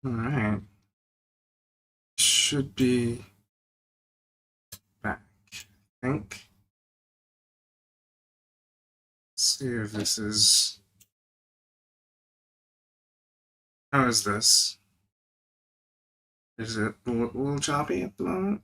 All right. Should be back, I think. Let's see if this is. How is this? Is it a little choppy at the moment?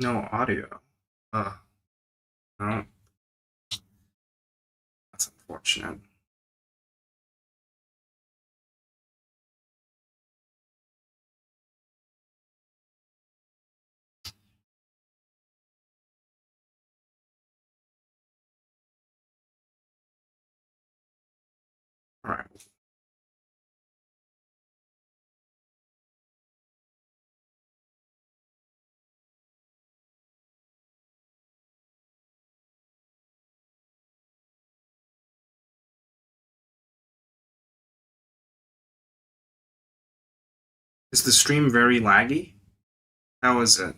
No audio. No. That's unfortunate. All right. Is the stream very laggy? How is it?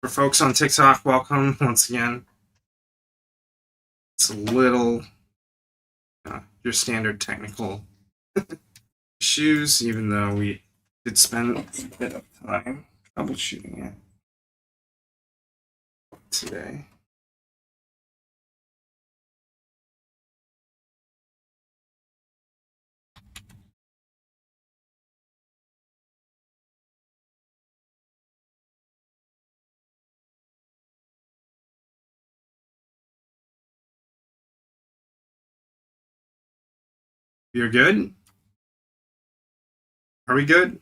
For folks on TikTok, welcome once again. It's a little your standard technical issues, even though we did spend a bit of time troubleshooting it today. You're good? Are we good?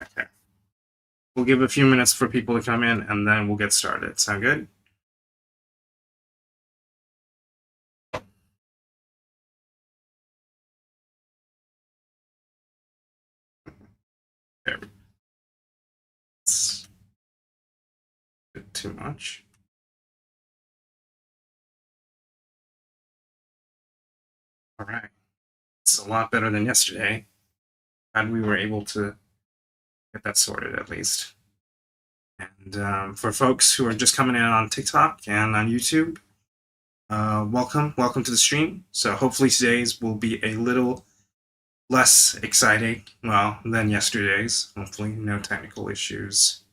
Okay. We'll give a few minutes for people to come in and then we'll get started. Sound good? There we go. It's a bit too much. All right. It's a lot better than yesterday. Glad we were able to get that sorted at least. And for folks who are just coming in on TikTok and on YouTube, welcome to the stream. So hopefully today's will be a little less exciting, well, than yesterday's. Hopefully no technical issues.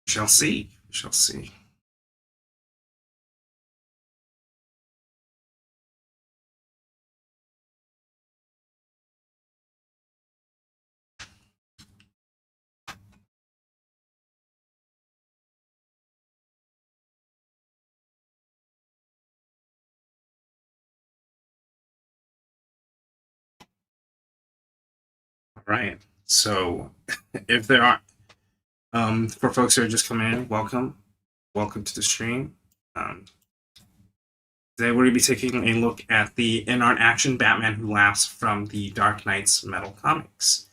Shall see. Shall see. All right. So if there are, for folks who are just coming in, welcome to the stream. Today we're going to be taking a look at the INART action Batman Who Laughs from the Dark Knight's Metal comics.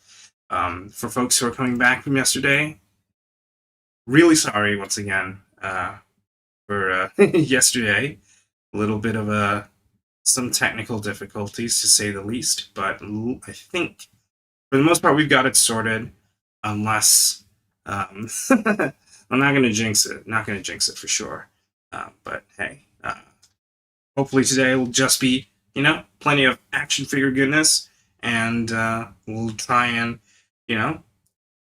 For folks who are coming back from yesterday, really sorry once again for yesterday. A little bit of some technical difficulties to say the least, but I think for the most part we've got it sorted. Unless I'm not going to jinx it. Not going to jinx it for sure. But hey, hopefully today will just be plenty of action figure goodness, and we'll try and,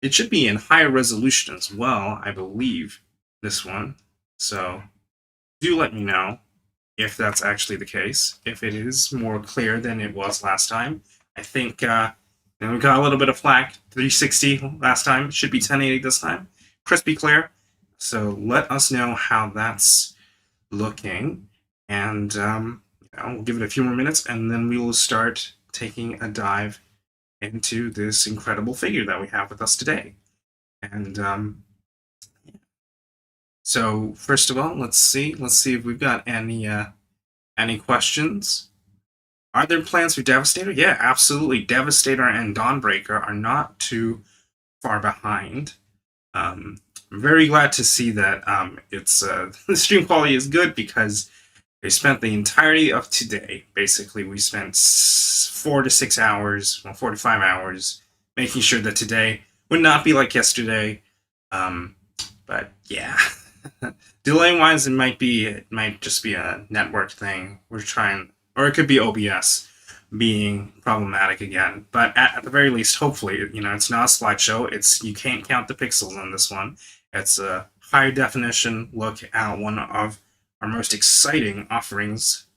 it should be in higher resolution as well, I believe, this one. So do let me know if that's actually the case, if it is more clear than it was last time. I think we got a little bit of flack. 360 last time, should be 1080 this time. Crispy clear. So let us know how that's looking, and we'll give it a few more minutes, and then we will start taking a dive into this incredible figure that we have with us today. And so first of all, let's see if we've got any questions. Are there plans for Devastator? Yeah, absolutely. Devastator and Dawnbreaker are not too far behind. I'm very glad to see that it's the stream quality is good, because they spent the entirety of today. Basically, we spent 4 to 6 hours, 4 to 5 hours, making sure that today would not be like yesterday. But yeah, delay-wise, it might just be a network thing. We're trying, or it could be OBS being problematic again. But at the very least, hopefully, it's not a slideshow. You can't count the pixels on this one. It's a high definition look at one of our most exciting offerings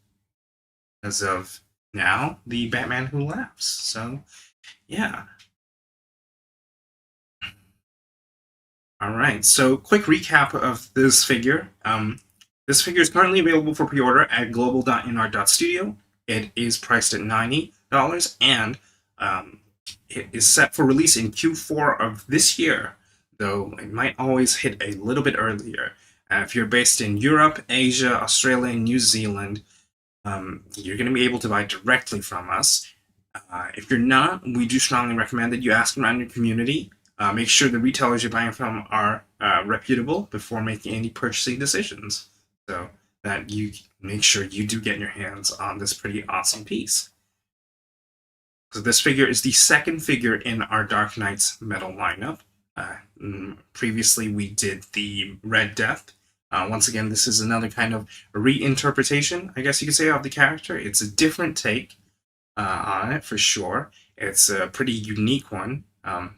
as of now, the Batman Who Laughs. So, yeah. All right, so quick recap of this figure. This figure is currently available for pre-order at global.inart.studio. It is priced at $90, and it is set for release in Q4 of this year, though it might always hit a little bit earlier. If you're based in Europe, Asia, Australia, and New Zealand, you're going to be able to buy directly from us. If you're not, we do strongly recommend that you ask around your community. Make sure the retailers you're buying from are reputable before making any purchasing decisions, so that you make sure you do get your hands on this pretty awesome piece. So this figure is the second figure in our Dark Knights metal lineup. Previously, we did the Red Death. Once again, this is another kind of reinterpretation, I guess you could say, of the character. It's a different take on it, for sure. It's a pretty unique one.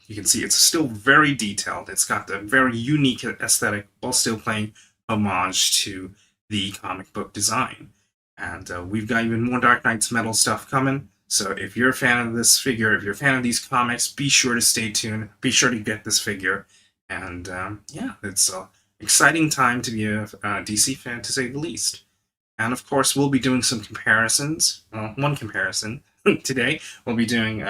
You can see it's still very detailed. It's got the very unique aesthetic while still paying homage to the comic book design. And we've got even more Dark Knights metal stuff coming. So if you're a fan of this figure, if you're a fan of these comics, be sure to stay tuned. Be sure to get this figure. And yeah, it's an exciting time to be a DC fan, to say the least. And of course, we'll be doing some comparisons. Well, one comparison today. We'll be doing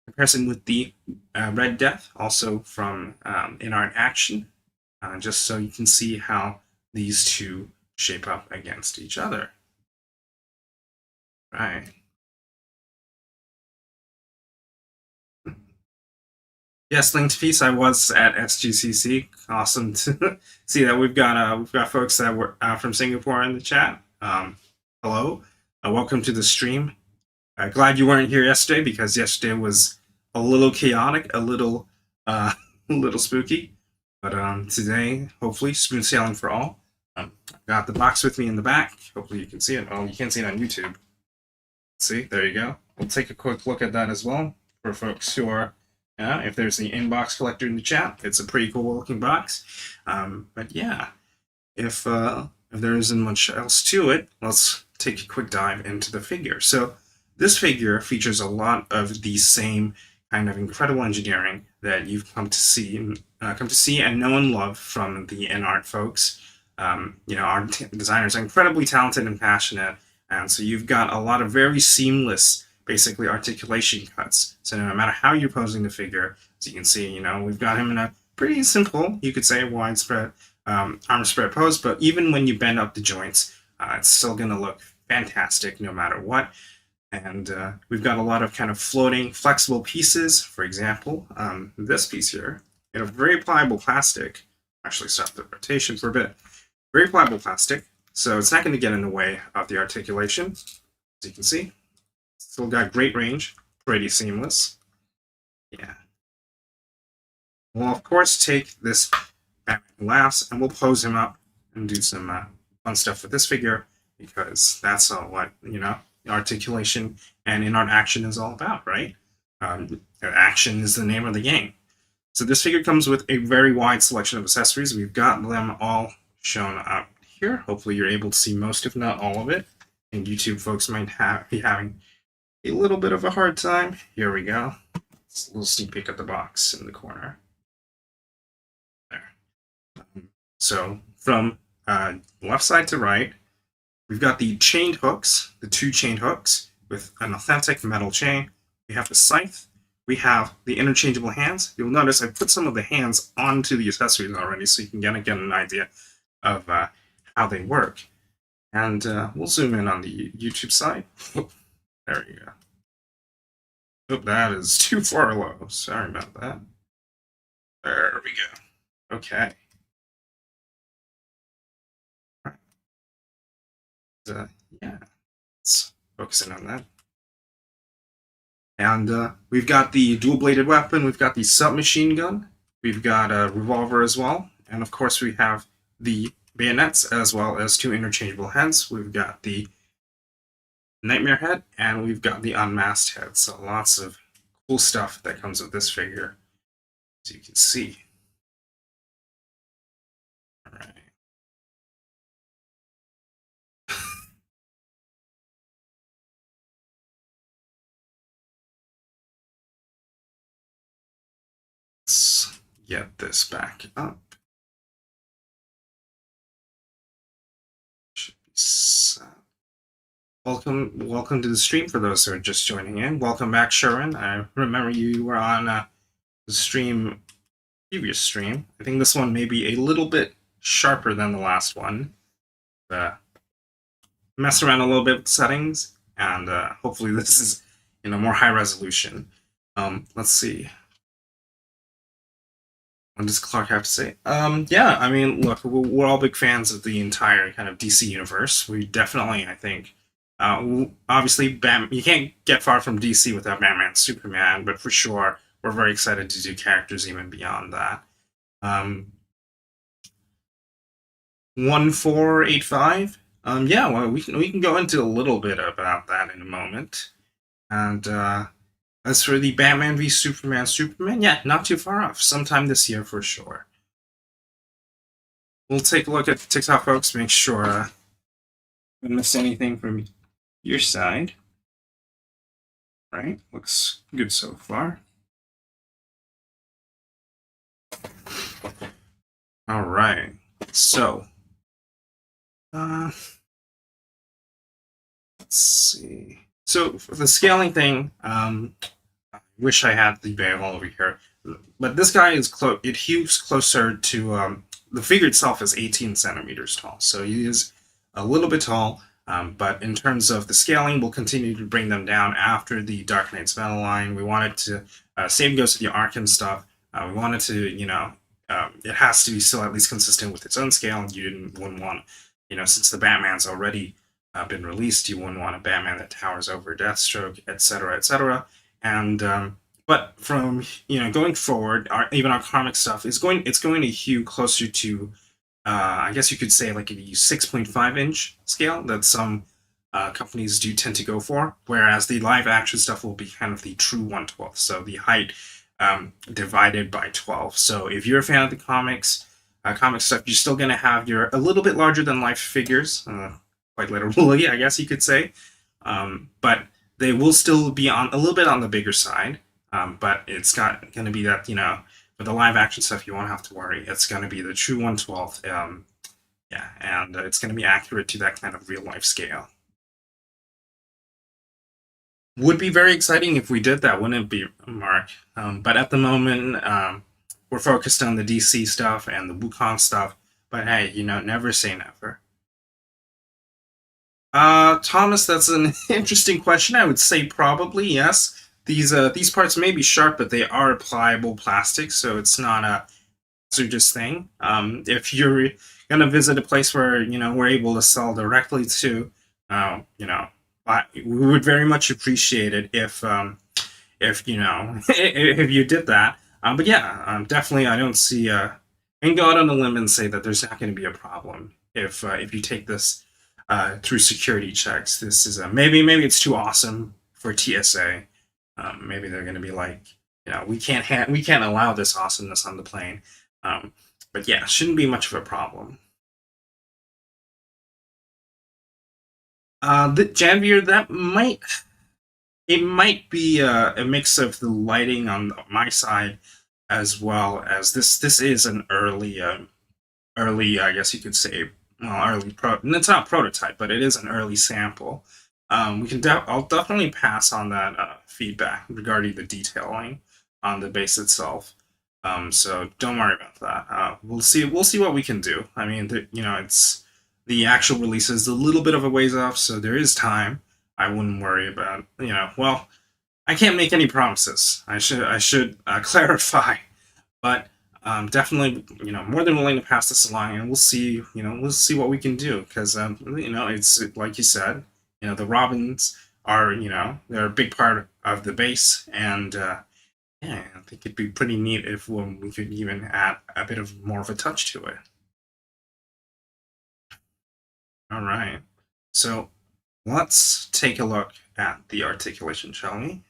comparison with the Red Death, also from INART Action, just so you can see how these two shape up against each other. Right. Yes, linked piece. I was at SGCC. Awesome to see that we've got folks that were from Singapore in the chat. Hello, welcome to the stream. Glad you weren't here yesterday, because yesterday was a little chaotic, a little spooky. But today, hopefully, smooth sailing for all. I've got the box with me in the back. Hopefully, you can see it. Oh, you can't see it on YouTube. See, there you go. We'll take a quick look at that as well for folks who are. If there's the inbox collector in the chat, it's a pretty cool looking box. But yeah, if there isn't much else to it, let's take a quick dive into the figure. So this figure features a lot of the same kind of incredible engineering that you've come to see and know and love from the INART folks. Our designers are incredibly talented and passionate, and so you've got a lot of very seamless, basically, articulation cuts. So no matter how you're posing the figure, as you can see, we've got him in a pretty simple, you could say, widespread arm spread pose, but even when you bend up the joints, it's still going to look fantastic no matter what. And we've got a lot of kind of floating, flexible pieces. For example, this piece here, in a very pliable plastic. Actually, stop the rotation for a bit. Very pliable plastic, so it's not going to get in the way of the articulation. As you can see, still got great range, pretty seamless. Yeah. We'll of course take this Batman Who Laughs and we'll pose him up and do some fun stuff with this figure, because that's what articulation and INART action is all about, right? Action is the name of the game. So this figure comes with a very wide selection of accessories. We've got them all shown up here. Hopefully you're able to see most, if not all of it. And YouTube folks might be having a little bit of a hard time. Here we go. It's a little sneak peek at the box in the corner. There. So from left side to right, we've got the chained hooks, the 2 chained hooks with an authentic metal chain. We have the scythe. We have the interchangeable hands. You'll notice I put some of the hands onto the accessories already so you can get an idea of how they work. And we'll zoom in on the YouTube side. There you go. Oh, that is too far low. Sorry about that. There we go. Okay. Yeah, let's focus in on that. And we've got the dual-bladed weapon, we've got the submachine gun, we've got a revolver as well, and of course we have the bayonets as well as 2 interchangeable heads. We've got the nightmare head, and we've got the unmasked head. So lots of cool stuff that comes with this figure, as you can see. All right. Let's get this back up. Should be set. Welcome to the stream for those who are just joining in. Welcome back, Sherwin. I remember you were on the previous stream. I think this one may be a little bit sharper than the last one. Mess around a little bit with settings, and hopefully this is more high resolution. Let's see. What does Clark have to say? Yeah, I mean, look, we're all big fans of the entire kind of DC universe. We definitely, I think, obviously, you can't get far from DC without Batman, Superman, but for sure, we're very excited to do characters even beyond that. 1485. Yeah, well, we can go into a little bit about that in a moment. And as for the Batman v Superman, yeah, not too far off. Sometime this year for sure. We'll take a look at TikTok, folks. Make sure I didn't miss anything from your side. Right, looks good so far. All right, so let's see. So for the scaling thing, I wish I had the barrel over here, but this guy is close. It hews closer to the figure itself is 18 centimeters tall, so he is a little bit tall. But in terms of the scaling, we'll continue to bring them down after the Dark Knight's Metal line. We wanted to, same goes to the Arkham stuff. We wanted to, it has to be still at least consistent with its own scale. You wouldn't want, since the Batman's already been released, you wouldn't want a Batman that towers over Deathstroke, etc., etc. And but from going forward, even our comic stuff it's going to hew closer to. I guess you could say like a 6.5 inch scale that some companies do tend to go for, whereas the live action stuff will be kind of the true 1/12, so the height divided by 12. So if you're a fan of the comic stuff, you're still going to have your a little bit larger than life figures, quite literally, I guess you could say, but they will still be on a little bit on the bigger side, but it's going to be that, for the live action stuff, you won't have to worry. It's going to be the true 1/12, yeah, and it's going to be accurate to that kind of real life scale. Would be very exciting if we did that, wouldn't it be, Mark? But at the moment, we're focused on the DC stuff and the Wukong stuff. But hey, never say never. Thomas, that's an interesting question. I would say probably yes. These parts may be sharp, but they are pliable plastic, so it's not a hazardous thing. If you're gonna visit a place where we're able to sell directly to, we would very much appreciate it if if you did that. But yeah, definitely, I don't see. I can go out on a limb and say that there's not going to be a problem if you take this through security checks. This is maybe it's too awesome for TSA. Maybe they're going to be like, we can't allow this awesomeness on the plane. But yeah, shouldn't be much of a problem. The Janvier, it might be a mix of the lighting on my side as well as this is an early, I guess you could say, well, it's not prototype, but it is an early sample. I'll definitely pass on that feedback regarding the detailing on the base itself. So don't worry about that. We'll see what we can do. I mean, it's the actual release is a little bit of a ways off, so there is time. I wouldn't worry about, well, I can't make any promises. I should clarify, but definitely, more than willing to pass this along, and we'll see what we can do because, it's like you said, the Robins are, they're a big part of the base, and yeah, I think it'd be pretty neat if we could even add a bit of more of a touch to it. All right, so let's take a look at the articulation, shall we?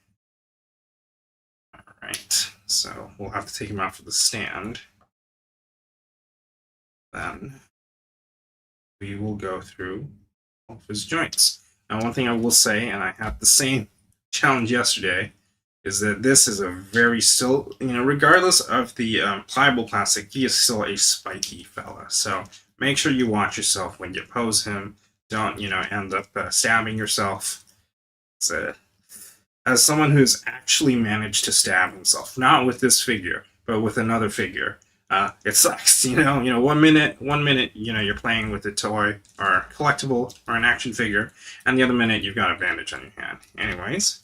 All right, so we'll have to take him out for the stand. Then we will go through all of his joints. Now, one thing I will say, and I had the same challenge yesterday, is that this is a very still, regardless of the pliable plastic, he is still a spiky fella. So make sure you watch yourself when you pose him. Don't, end up stabbing yourself. As someone who's actually managed to stab himself, not with this figure, but with another figure, it sucks. 1 minute, you're playing with a toy or a collectible or an action figure, and the other minute you've got a bandage on your hand. Anyways,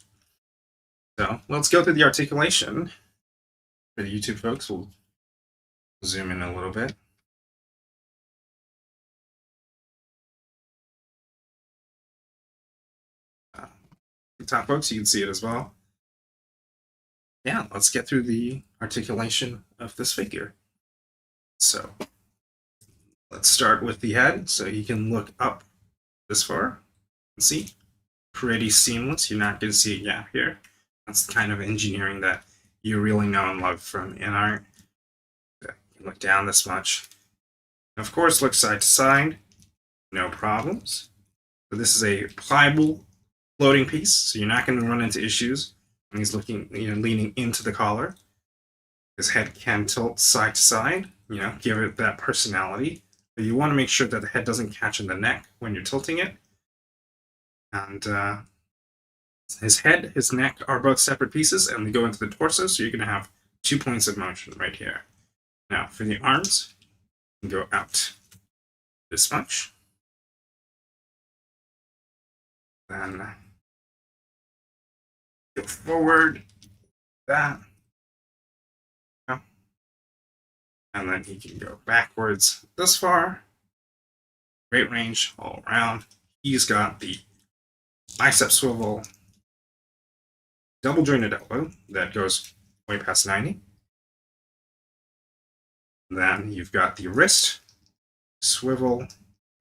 so let's go through the articulation. For the YouTube folks, we'll zoom in a little bit. Top folks, you can see it as well. Yeah, let's get through the articulation of this figure. So let's start with the head, so you can look up this far and see. Pretty seamless. You're not going to see a gap here. That's the kind of engineering that you really know and love from INART. You can look down this much. And of course, look side to side. No problems. So this is a pliable floating piece, so you're not going to run into issues. And he's looking, leaning into the collar. His head can tilt side to side, give it that personality. But you want to make sure that the head doesn't catch in the neck when you're tilting it. And his head, his neck are both separate pieces, and they go into the torso, so you're going to have 2 points of motion right here. Now, for the arms, you can go out this much. Then go forward, that. And then he can go backwards this far. Great range all around. He's got the bicep swivel, double jointed elbow that goes way past 90. Then you've got the wrist swivel,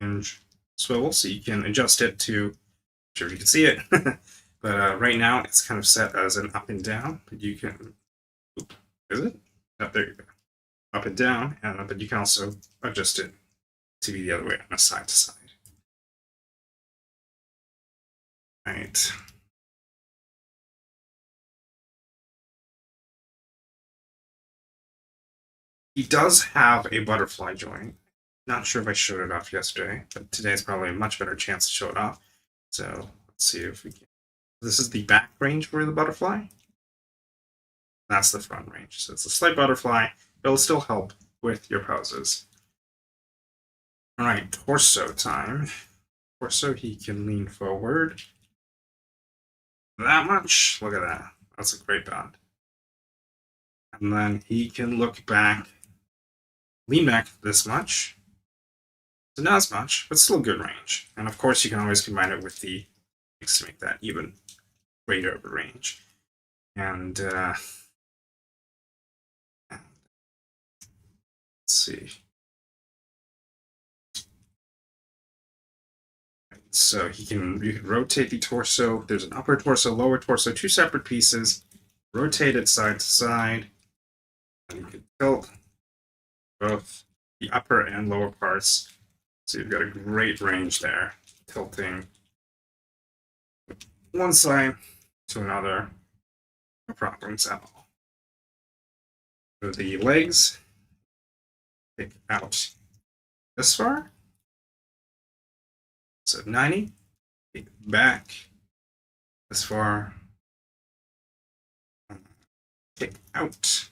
hinge, swivel, so you can adjust it to, I'm sure you can see it, but right now it's kind of set as an up and down, but you can, is it? Oh, there you go. Up and down, but you can also adjust it to be the other way on a side to side. All right. He does have a butterfly joint. Not sure if I showed it off yesterday, but today is probably a much better chance to show it off. So let's see if we can. This is the back range for the butterfly. That's the front range. So it's a slight butterfly, but it'll still help with your poses. All right, torso time. Torso, he can lean forward. That much. Look at that. That's a great bend. And then he can look back, lean back this much. So not as much, but still good range. And of course, you can always combine it with the X to make that even greater of a range. And let's see. So you can rotate the torso. There's an upper torso, lower torso, two separate pieces. Rotate it side to side. And you can tilt both the upper and lower parts. So you've got a great range there, tilting one side to another, no problems at all. For the legs, take out this far. So 90, take it back this far, take out.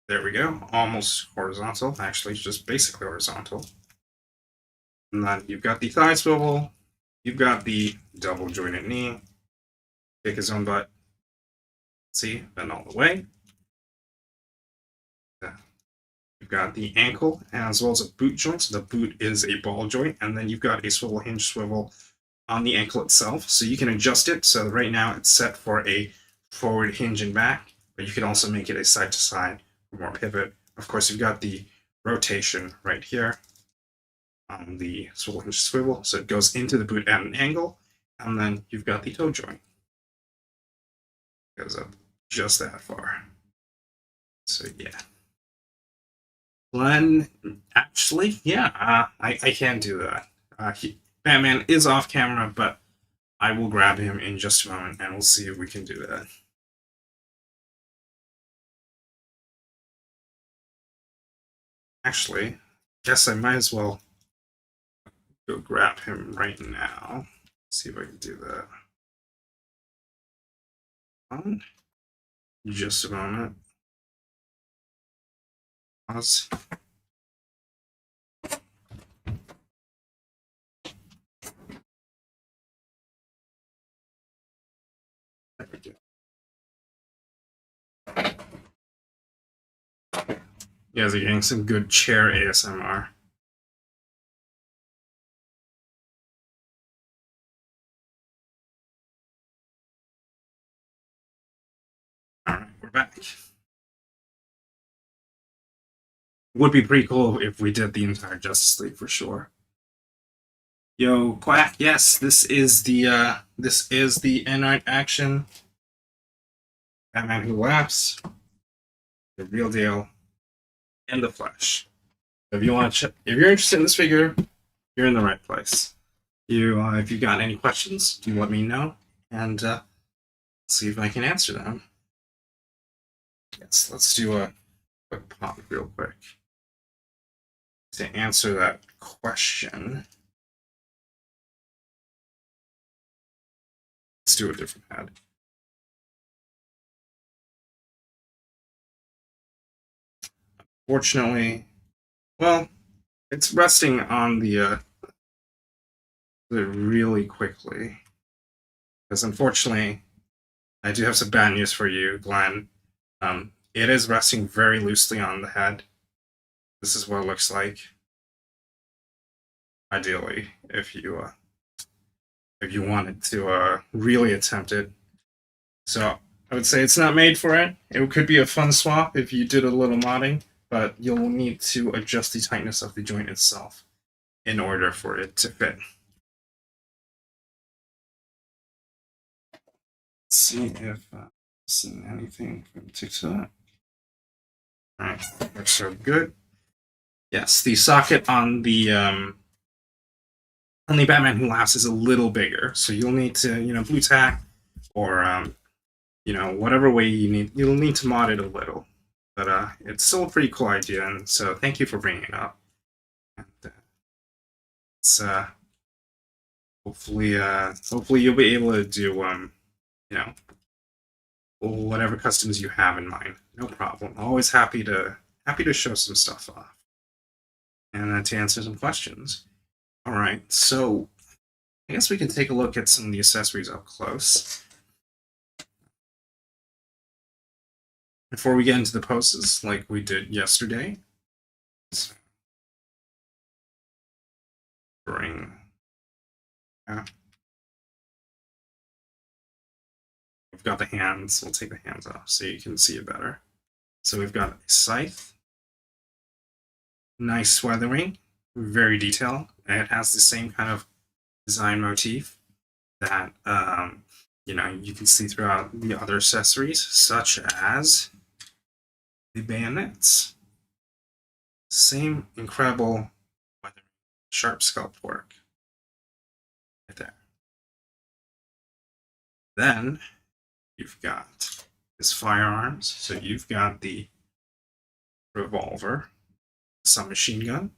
There we go, almost horizontal, actually just basically horizontal. And then you've got the thigh swivel, you've got the double jointed knee, kick his own butt, see, bend all the way. You've got the ankle as well as a boot joint. So the boot is a ball joint, and then you've got a swivel hinge swivel on the ankle itself. So you can adjust it. So right now it's set for a forward hinge and back, but you can also make it a side to side for more pivot. Of course, you've got the rotation right here on the swivel hinge swivel. So it goes into the boot at an angle, and then you've got the toe joint. It goes up just that far. So yeah. Glenn, actually, yeah, I can do that. Batman is off camera, but I will grab him in just a moment, and we'll see if we can do that. Actually, guess I might as well go grab him right now. See if I can do that. Just a moment. Pause. There we go. You guys are getting some good chair ASMR. Alright, we're back. Would be pretty cool if we did the entire Justice League for sure. Yo, Quack, yes, this is the INART action. Batman Who Laughs. The real deal. In the flesh. If you want to, if you're interested in this figure, you're in the right place. If you got any questions, you let me know, and see if I can answer them. Yes, let's do a quick pop real quick to answer that question. Let's do a different head. Fortunately, well, it's resting on the really quickly, because unfortunately, I do have some bad news for you, Glenn. It is resting very loosely on the head. This is what it looks like. Ideally, if you wanted to really attempt it. So I would say it's not made for it. It could be a fun swap if you did a little modding, but you'll need to adjust the tightness of the joint itself in order for it to fit. Let's see if I've seen anything from TikTok. Alright, looks so good. Yes, the socket on the Batman Who Laughs is a little bigger, so you'll need to, blue tack or whatever way you'll need to mod it a little. But it's still a pretty cool idea, and so thank you for bringing it up. And, it's hopefully you'll be able to do whatever customs you have in mind. No problem. Always happy to show some stuff off and to answer some questions. All right, so I guess we can take a look at some of the accessories up close. Before we get into the poses like we did yesterday, so bring we've got the hands. We'll take the hands off so you can see it better. So we've got a scythe, nice weathering, very detailed. And it has the same kind of design motif that you can see throughout the other accessories, such as the bayonets. Same incredible sharp sculpt work right there. Then you've got his firearms. So you've got the revolver, submachine gun.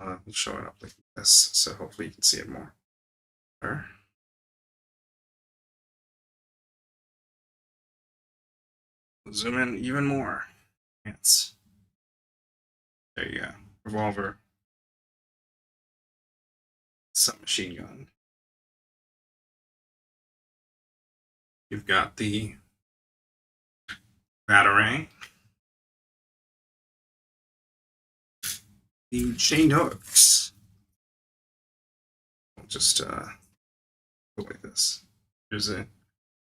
I'll show it up like this, so hopefully you can see it more. There. Zoom in even more. Yes. There you go. Revolver, submachine gun. You've got the batarang, the chain hooks. I'll just go like this. There's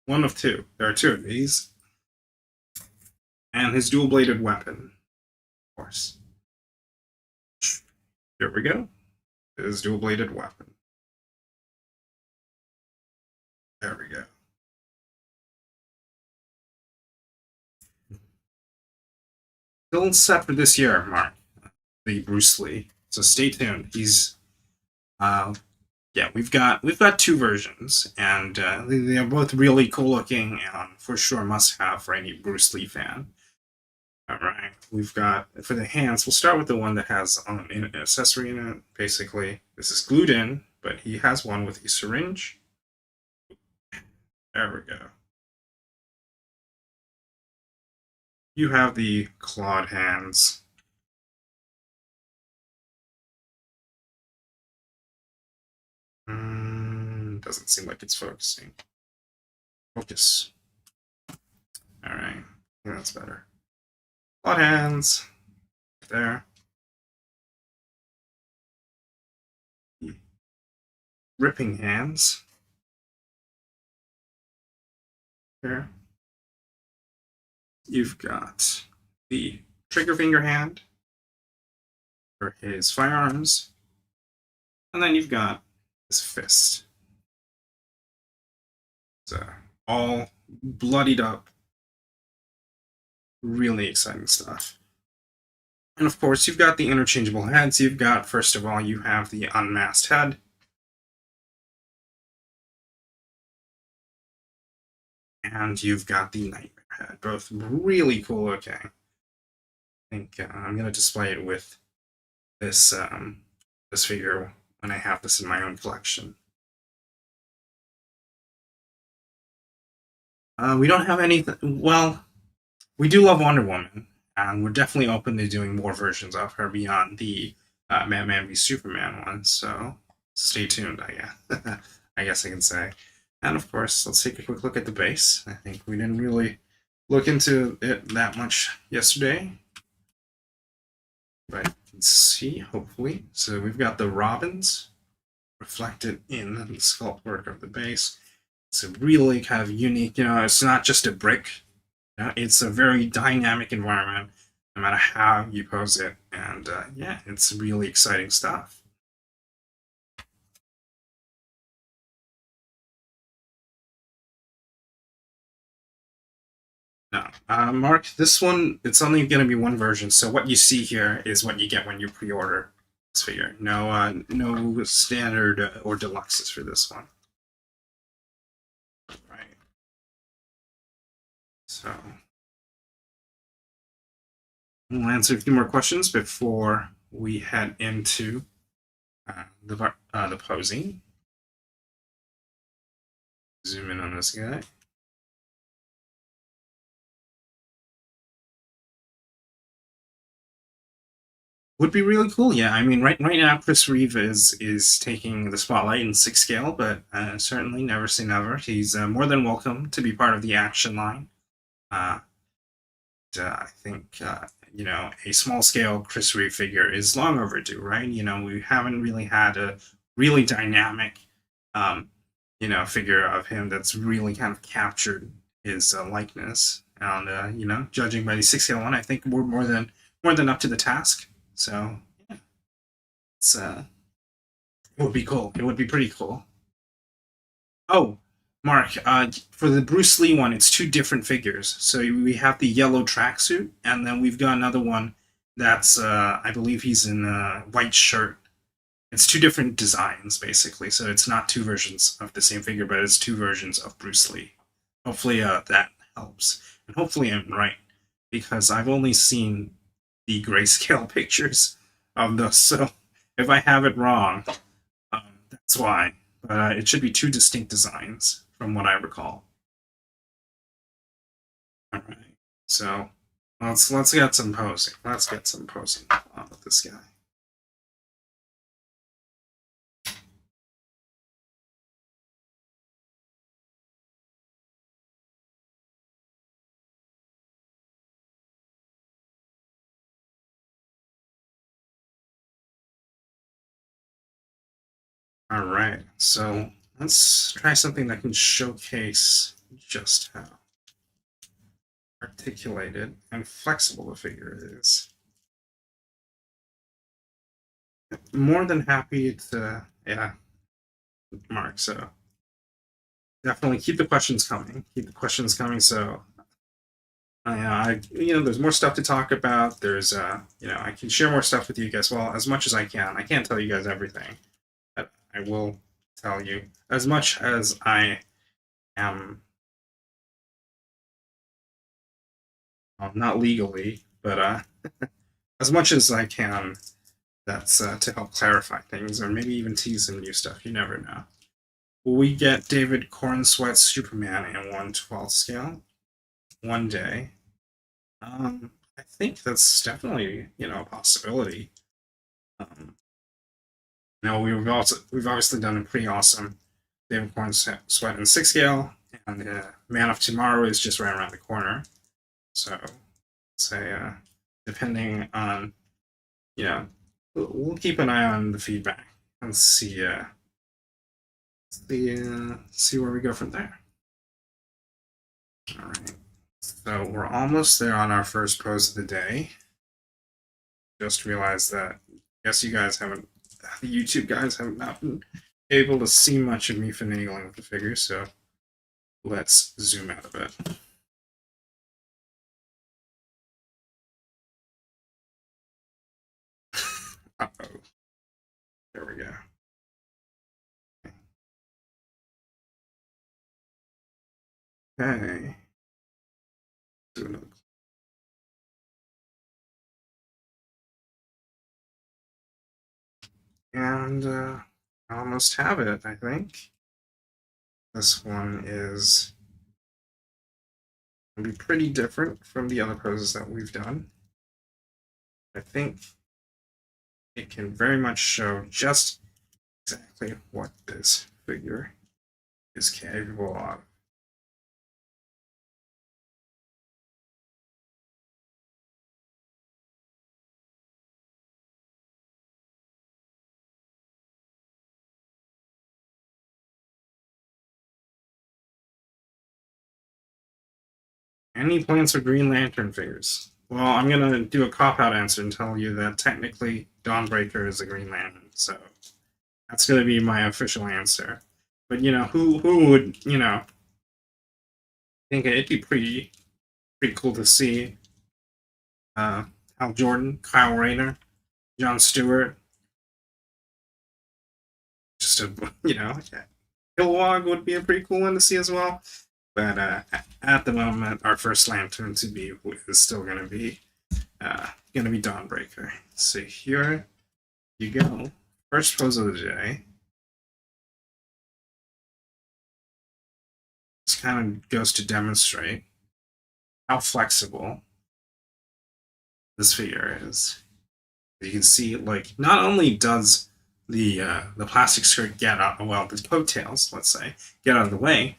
one of two. There are two of these. And his dual-bladed weapon, of course. Here we go. His dual-bladed weapon. There we go. Still set for this year, Mark. The Bruce Lee. So stay tuned. He's we've got two versions, and they're both really cool looking and for sure must have for any Bruce Lee fan. All right, we've got for the hands. We'll start with the one that has an accessory in it. Basically, this is glued in, but he has one with a syringe. There we go. You have the clawed hands. Doesn't seem like it's focusing. Focus. All right, that's better. Clawed hands. There. Ripping hands. Here. You've got the trigger finger hand for his firearms. And then you've got his fist. So all bloodied up. Really exciting stuff. And of course, you've got the interchangeable heads. You've got, first of all, you have the unmasked head. And you've got the nightmare head. Both really cool looking. I think I'm going to display it with this this figure when I have this in my own collection. We don't have anything. Well, we do love Wonder Woman, and we're definitely open to doing more versions of her beyond the Batman v Superman one. So stay tuned, I guess I can say. And of course, let's take a quick look at the base. I think we didn't really look into it that much yesterday, but you can see, hopefully. So we've got the robins reflected in the sculpt work of the base. It's a really kind of unique, it's not just a brick. It's a very dynamic environment, no matter how you pose it. And yeah, it's really exciting stuff. No, Mark, this one, it's only going to be one version. So what you see here is what you get when you pre-order this figure. No, no standard or deluxes for this one. Right. So we'll answer a few more questions before we head into the posing. Zoom in on this guy. Would be really cool, yeah. I mean, right now, Chris Reeve is taking the spotlight in 6 scale, but certainly never say never. He's more than welcome to be part of the action line. I think a small scale Chris Reeve figure is long overdue, right? We haven't really had a really dynamic, figure of him that's really kind of captured his likeness. And judging by the 6 scale one, I think we're more than up to the task. So yeah, It would be cool. It would be pretty cool. Oh, Mark, for the Bruce Lee one, it's two different figures. So we have the yellow tracksuit, and then we've got another one that's, I believe he's in a white shirt. It's two different designs, basically. So it's not two versions of the same figure, but it's two versions of Bruce Lee. Hopefully, that helps. And hopefully I'm right, because I've only seen the grayscale pictures of this. So if I have it wrong, that's why. But it should be two distinct designs, from what I recall. All right. So let's get some posing. Let's get some posing on with this guy. All right. So let's try something that can showcase just how articulated and flexible the figure is. More than happy to, yeah, Mark. So definitely keep the questions coming. Keep the questions coming. So there's more stuff to talk about. There's, I can share more stuff with you guys. Well, as much as I can. I can't tell you guys everything, but I will tell you as much as I am, well, not legally, but as much as I can. That's to help clarify things, or maybe even tease some new stuff. You never know. Will we get David Cornsweat Superman in 1/12 scale one day? I think that's definitely a possibility. We've obviously done a pretty awesome David Cornsweat in 6 scale, and Man of Tomorrow is just right around the corner. So, say depending on we'll keep an eye on the feedback and see see where we go from there. All right. So we're almost there on our first pose of the day. Just realized that I guess the YouTube guys have not been able to see much of me finagling with the figure, so let's zoom out a bit. Uh-oh. There we go. Okay. Do another. And I almost have it, I think. This one is going to be pretty different from the other poses that we've done. I think it can very much show just exactly what this figure is capable of. Any plans for Green Lantern figures? Well, I'm gonna do a cop-out answer and tell you that technically Dawnbreaker is a Green Lantern, so that's gonna be my official answer. But who would think it'd be pretty cool to see Hal Jordan, Kyle Rayner, John Stewart, just a Kilowog would be a pretty cool one to see as well. But at the moment, our first lantern to be is still going to be Dawnbreaker. So here you go. First pose of the day. This kind of goes to demonstrate how flexible this figure is. You can see, like, not only does the plastic skirt get out, well, the coattails, let's say, get out of the way,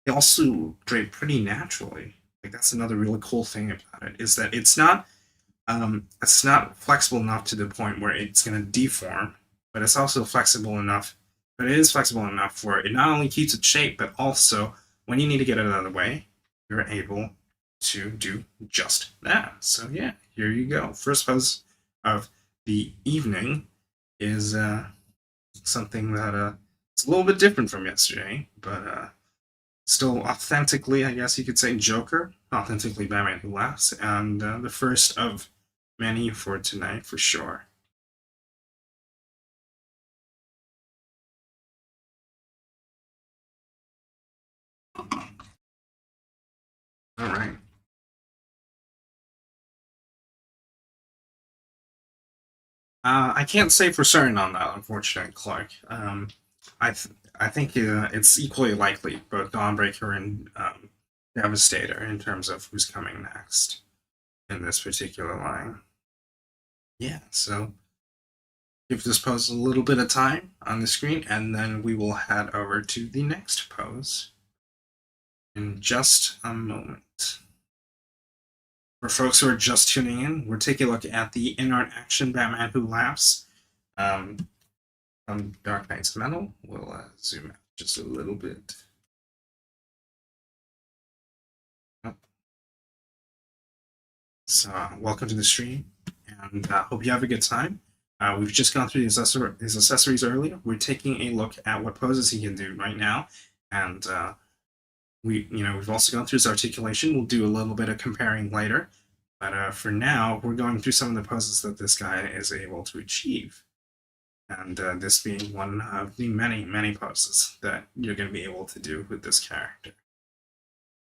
they also drape pretty naturally. Like, that's another really cool thing about it, is that it's not flexible enough to the point where it's going to deform, but it's also flexible enough. But it is flexible enough where it not only keeps its shape, but also when you need to get it out of the way, you're able to do just that. So yeah, here you go. First pose of the evening is something that it's a little bit different from yesterday, but still authentically, I guess you could say, Joker, authentically Batman Who Laughs, and the first of many for tonight for sure. All right. I can't say for certain on that, unfortunately, Clark. I think it's equally likely both Dawnbreaker and Devastator in terms of who's coming next in this particular line. Yeah, so give this pose a little bit of time on the screen, and then we will head over to the next pose in just a moment. For folks who are just tuning in, we're taking a look at the INART action Batman Who Laughs from Dark Knight's Metal. We'll zoom out just a little bit. So, welcome to the stream, and hope you have a good time. We've just gone through these accessories earlier. We're taking a look at what poses he can do right now, and we've also gone through his articulation. We'll do a little bit of comparing later, but for now, we're going through some of the poses that this guy is able to achieve, and this being one of the many, many poses that you're going to be able to do with this character.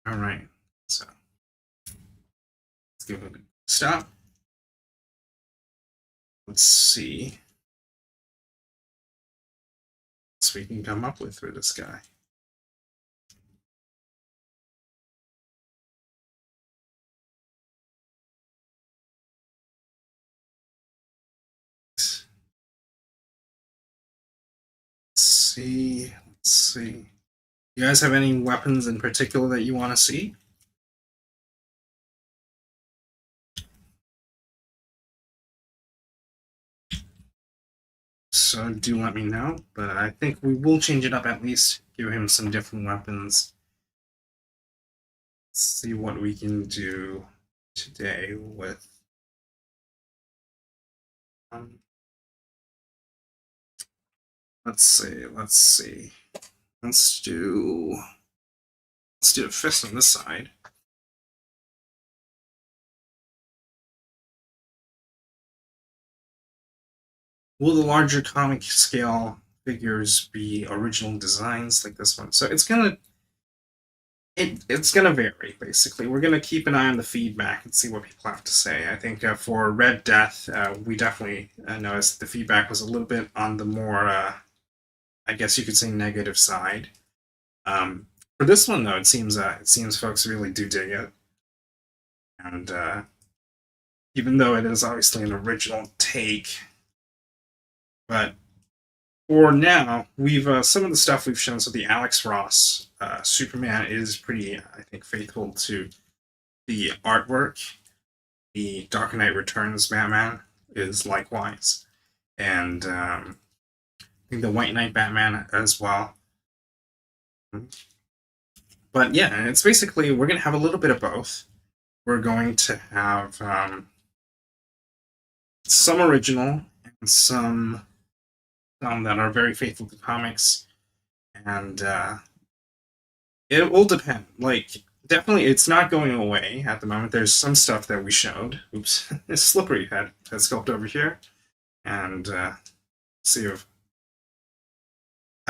All right, so let's give it a stop. Let's see what we can come up with for this guy. Let's see. You guys have any weapons in particular that you want to see? So do let me know, but I think we will change it up at least, give him some different weapons. Let's see what we can do today with let's see. Let's do a fist on this side. Will the larger comic scale figures be original designs like this one? So it's gonna vary, basically. We're gonna keep an eye on the feedback and see what people have to say. I think for Red Death, we definitely noticed the feedback was a little bit on the more, I guess you could say, negative side. For this one, though, it seems folks really do dig it, and even though it is obviously an original take, but for now, we've some of the stuff we've shown. So the Alex Ross Superman is pretty, I think, faithful to the artwork. The Dark Knight Returns Batman is likewise, and I think the White Knight Batman as well. But yeah, it's basically we're going to have a little bit of both. We're going to have some original and some that are very faithful to comics, and it will depend. Like, definitely, it's not going away at the moment. There's some stuff that we showed. Oops, it's slippery head sculpt over here, and see if,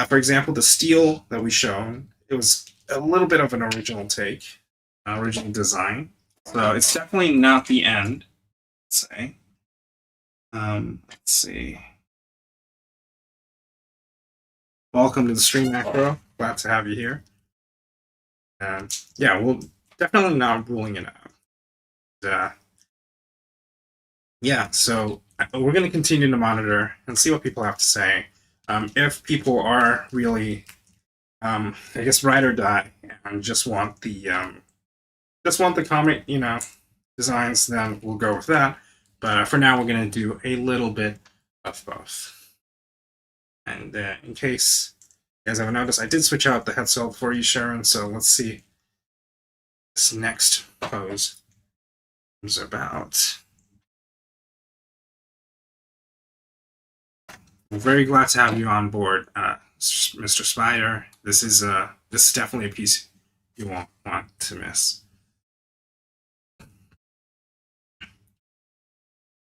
for example, the steel that we showed, it was a little bit of an original take, original design. So it's definitely not the end. Let's say. Let's see. Welcome to the stream, Macro. Glad to have you here. Yeah, we'll definitely not ruling it out. Yeah, so we're going to continue to monitor and see what people have to say. If people are really, I guess, ride or die and just want the comic, designs, then we'll go with that. But for now, we're going to do a little bit of both. And in case you guys haven't noticed, I did switch out the head sculpt for you, Sharon. So let's see this next pose is about. We're very glad to have you on board, Mr. Spider. This is definitely a piece you won't want to miss.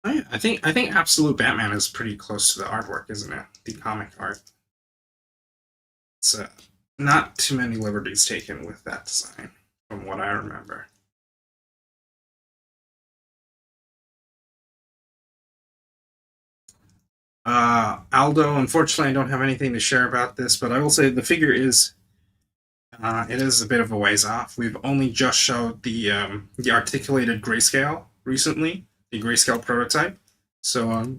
Oh, yeah, I think Absolute Batman is pretty close to the artwork, isn't it? The comic art. It's not too many liberties taken with that design, from what I remember. Aldo, unfortunately, I don't have anything to share about this, but I will say the figure is it is a bit of a ways off. We've only just showed the articulated grayscale recently, the grayscale prototype. So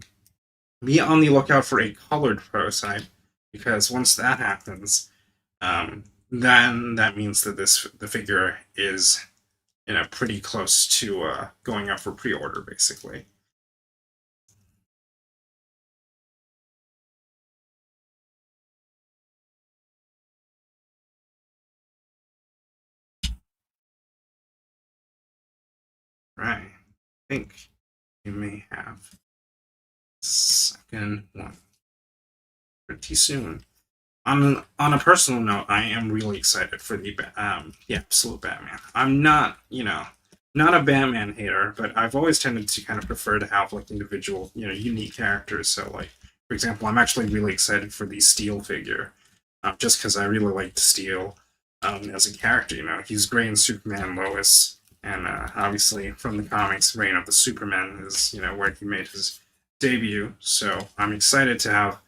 be on the lookout for a colored prototype, because once that happens, then that means that the figure is pretty close to going up for pre-order, basically. Right. I think you may have second one pretty soon. On a personal note, I am really excited for the Absolute Batman. I'm not not a Batman hater, but I've always tended to kind of prefer to have like individual unique characters. So like for example, I'm actually really excited for the Steel figure, just because I really liked Steel as a character. He's great in Superman, Lois, and obviously from the comics, Reign of the Superman is where he made his debut. So I'm excited to have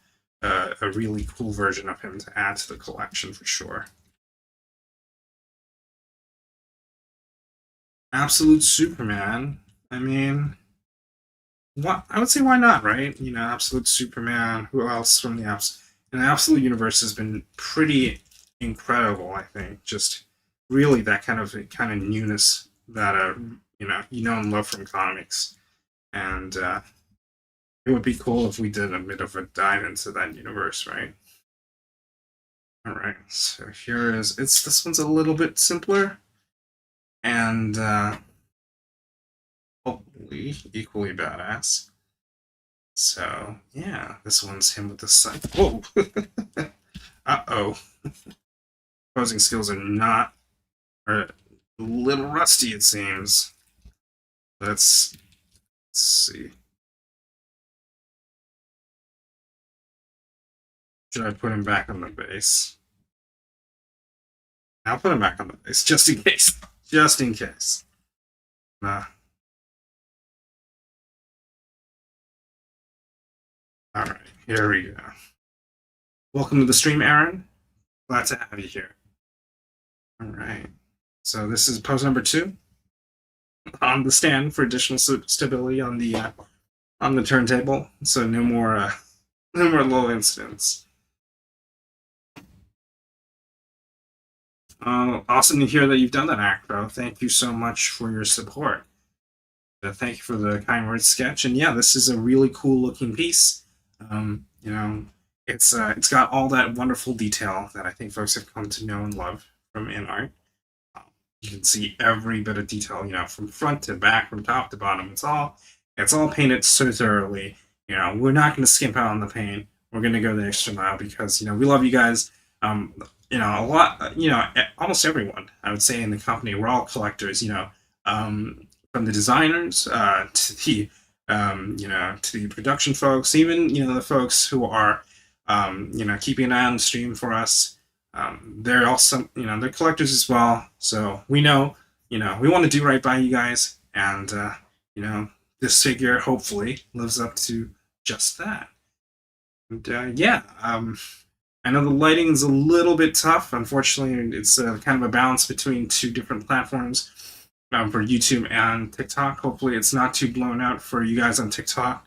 a really cool version of him to add to the collection for sure. Absolute Superman. I mean, what I would say, why not, right? Absolute Superman. Who else from the Absolute universe has been pretty incredible. I think just really that kind of newness that and love from comics, and it would be cool if we did a bit of a dive into that universe, right? All right, so here is this one's a little bit simpler, and hopefully equally badass. So yeah, this one's him with the sun. Whoa! Uh-oh. Posing skills are a little rusty, it seems. Let's see. Should I put him back on the base? I'll put him back on the base just in case. Just in case. Nah. All right, here we go. Welcome to the stream, Aaron. Glad to have you here. All right. So this is pose number 2 on the stand for additional stability on the turntable. So no more no more low incidents. Awesome to hear that you've done that, Acro. Thank you so much for your support. Thank you for the kind words sketch. And yeah, this is a really cool looking piece. It's got all that wonderful detail that I think folks have come to know and love from INART. You can see every bit of detail, from front to back, from top to bottom. It's all painted so thoroughly. We're not going to skimp out on the paint. We're going to go the extra mile because we love you guys. A lot. Almost everyone I would say in the company, we're all collectors. From the designers to the to the production folks, even the folks who are keeping an eye on the stream for us. They're also they're collectors as well. So we know we want to do right by you guys, and this figure hopefully lives up to just that. And yeah, I know the lighting is a little bit tough. Unfortunately, it's kind of a balance between two different platforms for YouTube and TikTok. Hopefully, it's not too blown out for you guys on TikTok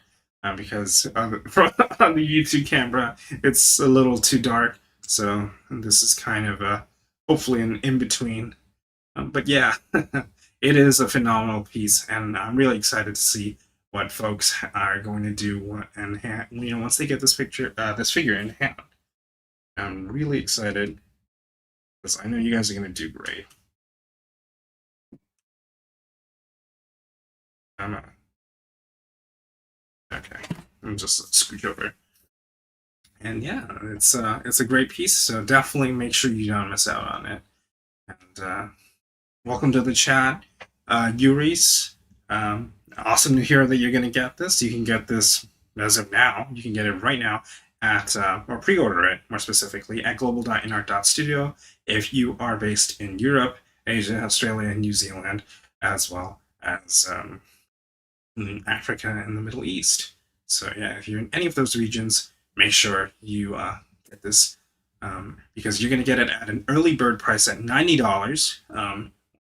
because on the YouTube camera, it's a little too dark. So this is kind of hopefully an in between. But yeah, it is a phenomenal piece, and I'm really excited to see what folks are going to do and once they get this figure in hand. I'm really excited because I know you guys are going to do great. I'm okay. I'm just scooch over. And yeah, it's a great piece, so definitely make sure you don't miss out on it. And welcome to the chat, Yuris. Awesome to hear that you're going to get this. You can get this as of now. You can get it right now at, or pre-order it more specifically at global.inart.studio if you are based in Europe, Asia, Australia, and New Zealand, as well as in Africa and the Middle East. So yeah, if you're in any of those regions, make sure you get this because you're going to get it at an early bird price at $90.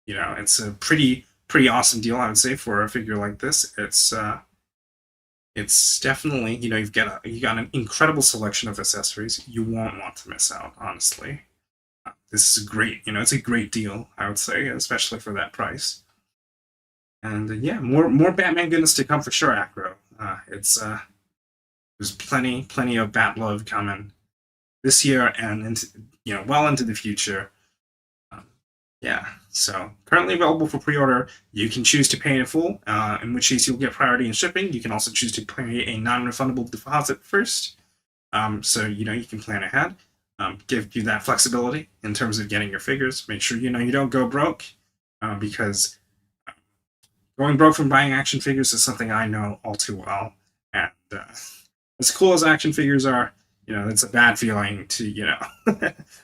It's a pretty awesome deal, I would say, for a figure like this. It's definitely, you got an incredible selection of accessories. You won't want to miss out, honestly. This is a great, it's a great deal, I would say, especially for that price. And yeah, more Batman goodness to come for sure, Acro. There's plenty of Bat love coming this year and into well into the future. Yeah, so currently available for pre-order. You can choose to pay in full, in which case you'll get priority in shipping. You can also choose to pay a non-refundable deposit first, so you can plan ahead. Give you that flexibility in terms of getting your figures. Make sure you don't go broke, because going broke from buying action figures is something I know all too well. And as cool as action figures are, it's a bad feeling to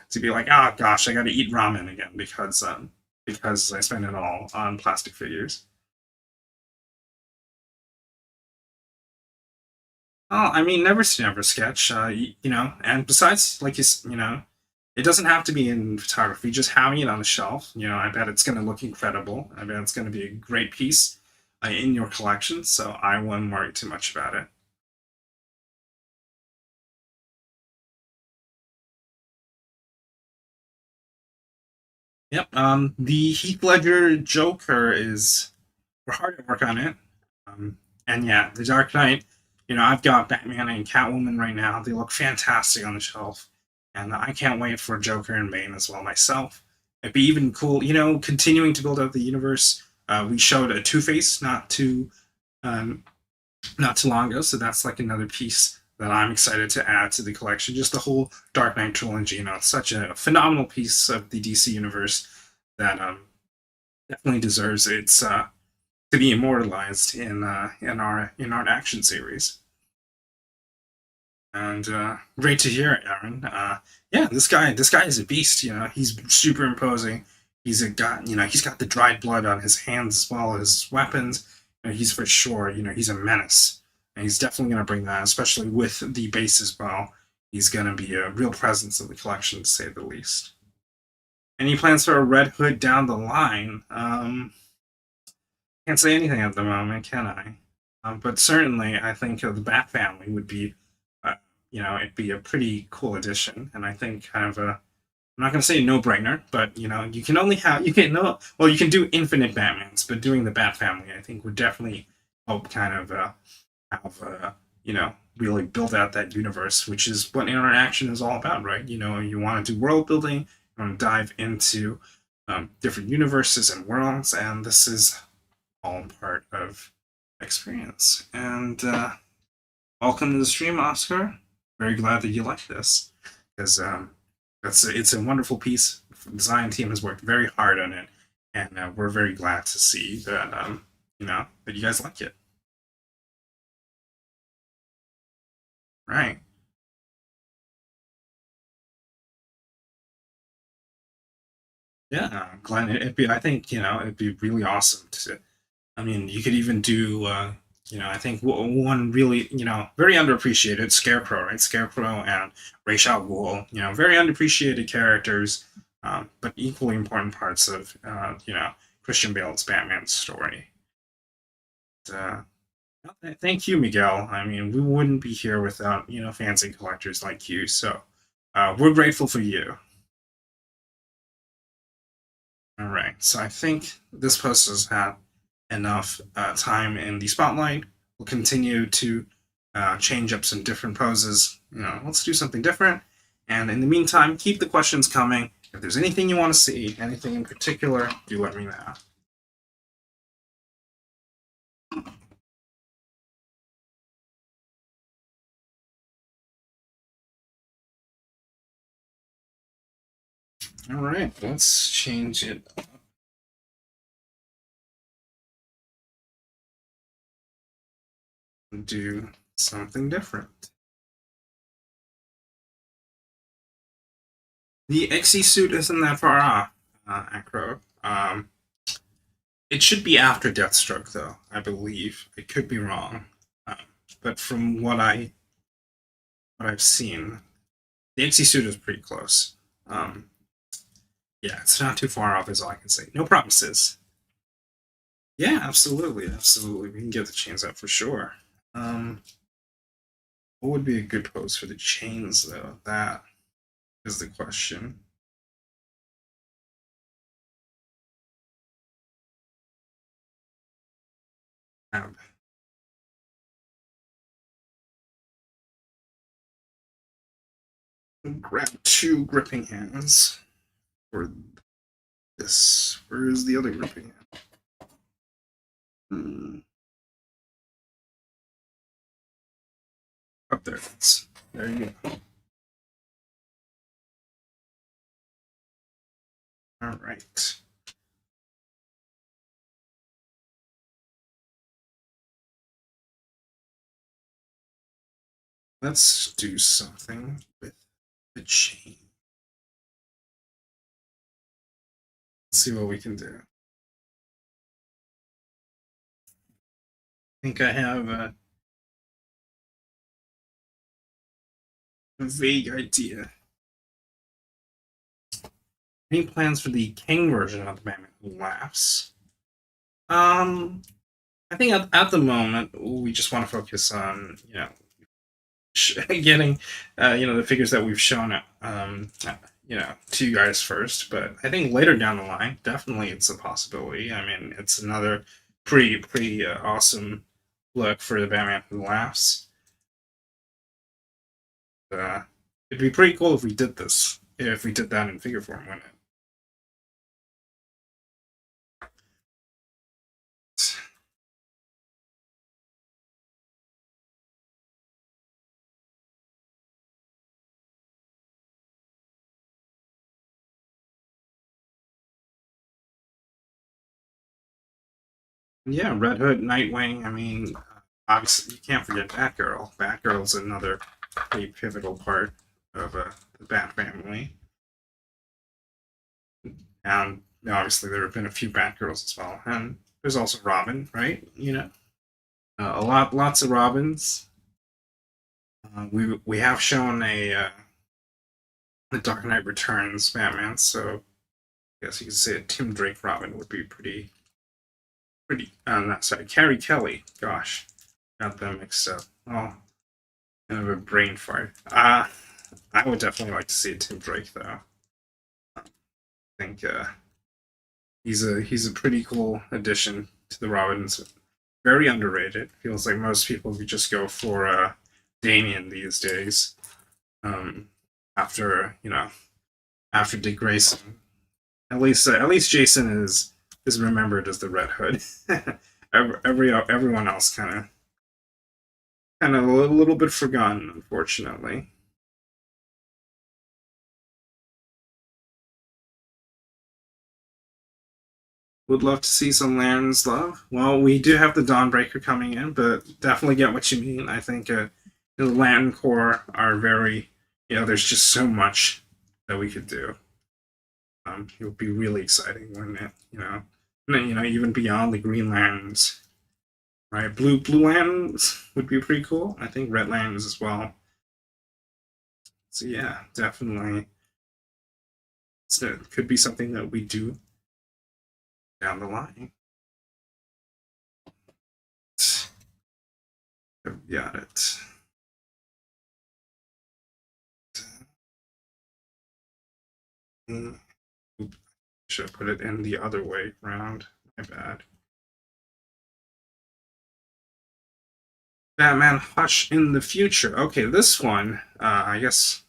to be like, oh gosh, I got to eat ramen again because I spent it all on plastic figures. Oh, I mean, never say never sketch. And besides, like it doesn't have to be in photography. Just having it on the shelf, I bet it's going to look incredible. I bet it's going to be a great piece in your collection. So I wouldn't worry too much about it. Yep. The Heath Ledger Joker is we're hard at work on it. And yeah, the Dark Knight. I've got Batman and Catwoman right now. They look fantastic on the shelf, and I can't wait for Joker and Bane as well myself. It'd be even cool, continuing to build out the universe. We showed a Two Face um, not too long ago, so that's like another piece that I'm excited to add to the collection. Just the whole Dark Knight trilogy. It's such a phenomenal piece of the DC universe that definitely deserves its to be immortalized in our action series. And great to hear, Aaron. Yeah, this guy is a beast. He's super imposing. He's got the dried blood on his hands as well as weapons. He's for sure, he's a menace, and he's definitely going to bring that, especially with the base as well. He's going to be a real presence in the collection, to say the least. Any plans for a Red Hood down the line? Can't say anything at the moment, can I? But certainly, I think the Bat family would be, it'd be a pretty cool addition, and I think kind of a, I'm not going to say no brainer, but you can only have, you can no, well, you can do infinite Batmans, but doing the Bat family, I think, would definitely help kind of have really build out that universe, which is what interaction is all about, right? You want to do world building, you want to dive into different universes and worlds, and this is all part of experience. And welcome to the stream, Oscar. Very glad that you like this, because it's a wonderful piece. The design team has worked very hard on it, and we're very glad to see that that you guys like it. Right. Yeah, Glenn. I think it'd be really awesome to. I mean, you could even do. I think one really, very underappreciated Scarecrow, right? Scarecrow and Ra's al Ghul, very underappreciated characters, but equally important parts of, Christian Bale's Batman story. Uh, Thank you, Miguel. I mean, we wouldn't be here without, fancy collectors like you. So we're grateful for you. All right. So I think this post has had enough time in the spotlight. We'll continue to change up some different poses. Let's do something different. And in the meantime, keep the questions coming. If there's anything you want to see, anything in particular, do let me know. All right, let's change it up. Do something different. The XE suit isn't that far off, Acro. It should be after Deathstroke, though, I believe. I could be wrong. Um, but from what I've seen, the XE suit is pretty close. Yeah, it's not too far off, is all I can say. No promises. Yeah, absolutely, absolutely. We can get the chains up for sure. What would be a good pose for the chains, though? That is the question. Grab two gripping hands for this. Where is the other gripping hand? Up there. There you go. All right. Let's do something with the chain. Let's see what we can do. I think I have a vague idea. Any plans for the King version of the Batman Who Laughs? I think at the moment we just want to focus on getting the figures that we've shown to you guys first. But I think later down the line, definitely it's a possibility. I mean, it's another pretty awesome look for the Batman Who Laughs. It'd be pretty cool if we did this. If we did that in figure form, wouldn't it? Yeah, Red Hood, Nightwing. I mean, obviously you can't forget Batgirl. Batgirl's another pretty pivotal part of the Bat family. And obviously there have been a few Batgirls as well, and there's also Robin, right? Lots of Robins. We have shown the Dark Knight Returns Batman, so I guess you could say a Tim Drake Robin would be pretty. Not sorry, Carrie Kelly. Gosh, got them mixed up. Oh, kind of a brain fart. I would definitely like to see a Tim Drake though. I think he's a pretty cool addition to the Robins. Very underrated. Feels like most people would just go for Damian these days. After after Dick Grayson, at least Jason is remembered as the Red Hood. Everyone else kind of a little bit forgotten, unfortunately. Would love to see some Lands love. Well, we do have the Dawnbreaker coming in, but definitely get what you mean. I think the Lantern Corps are very, there's just so much that we could do. It would be really exciting, wouldn't it? Even beyond the Green Lanterns, right? Blue Lanterns would be pretty cool. I think Red Lanterns as well. So yeah, definitely, it could be something that we do down the line. I've got it. Should have put it in the other way around. My bad. Batman Hush in the future. Okay, this one, I guess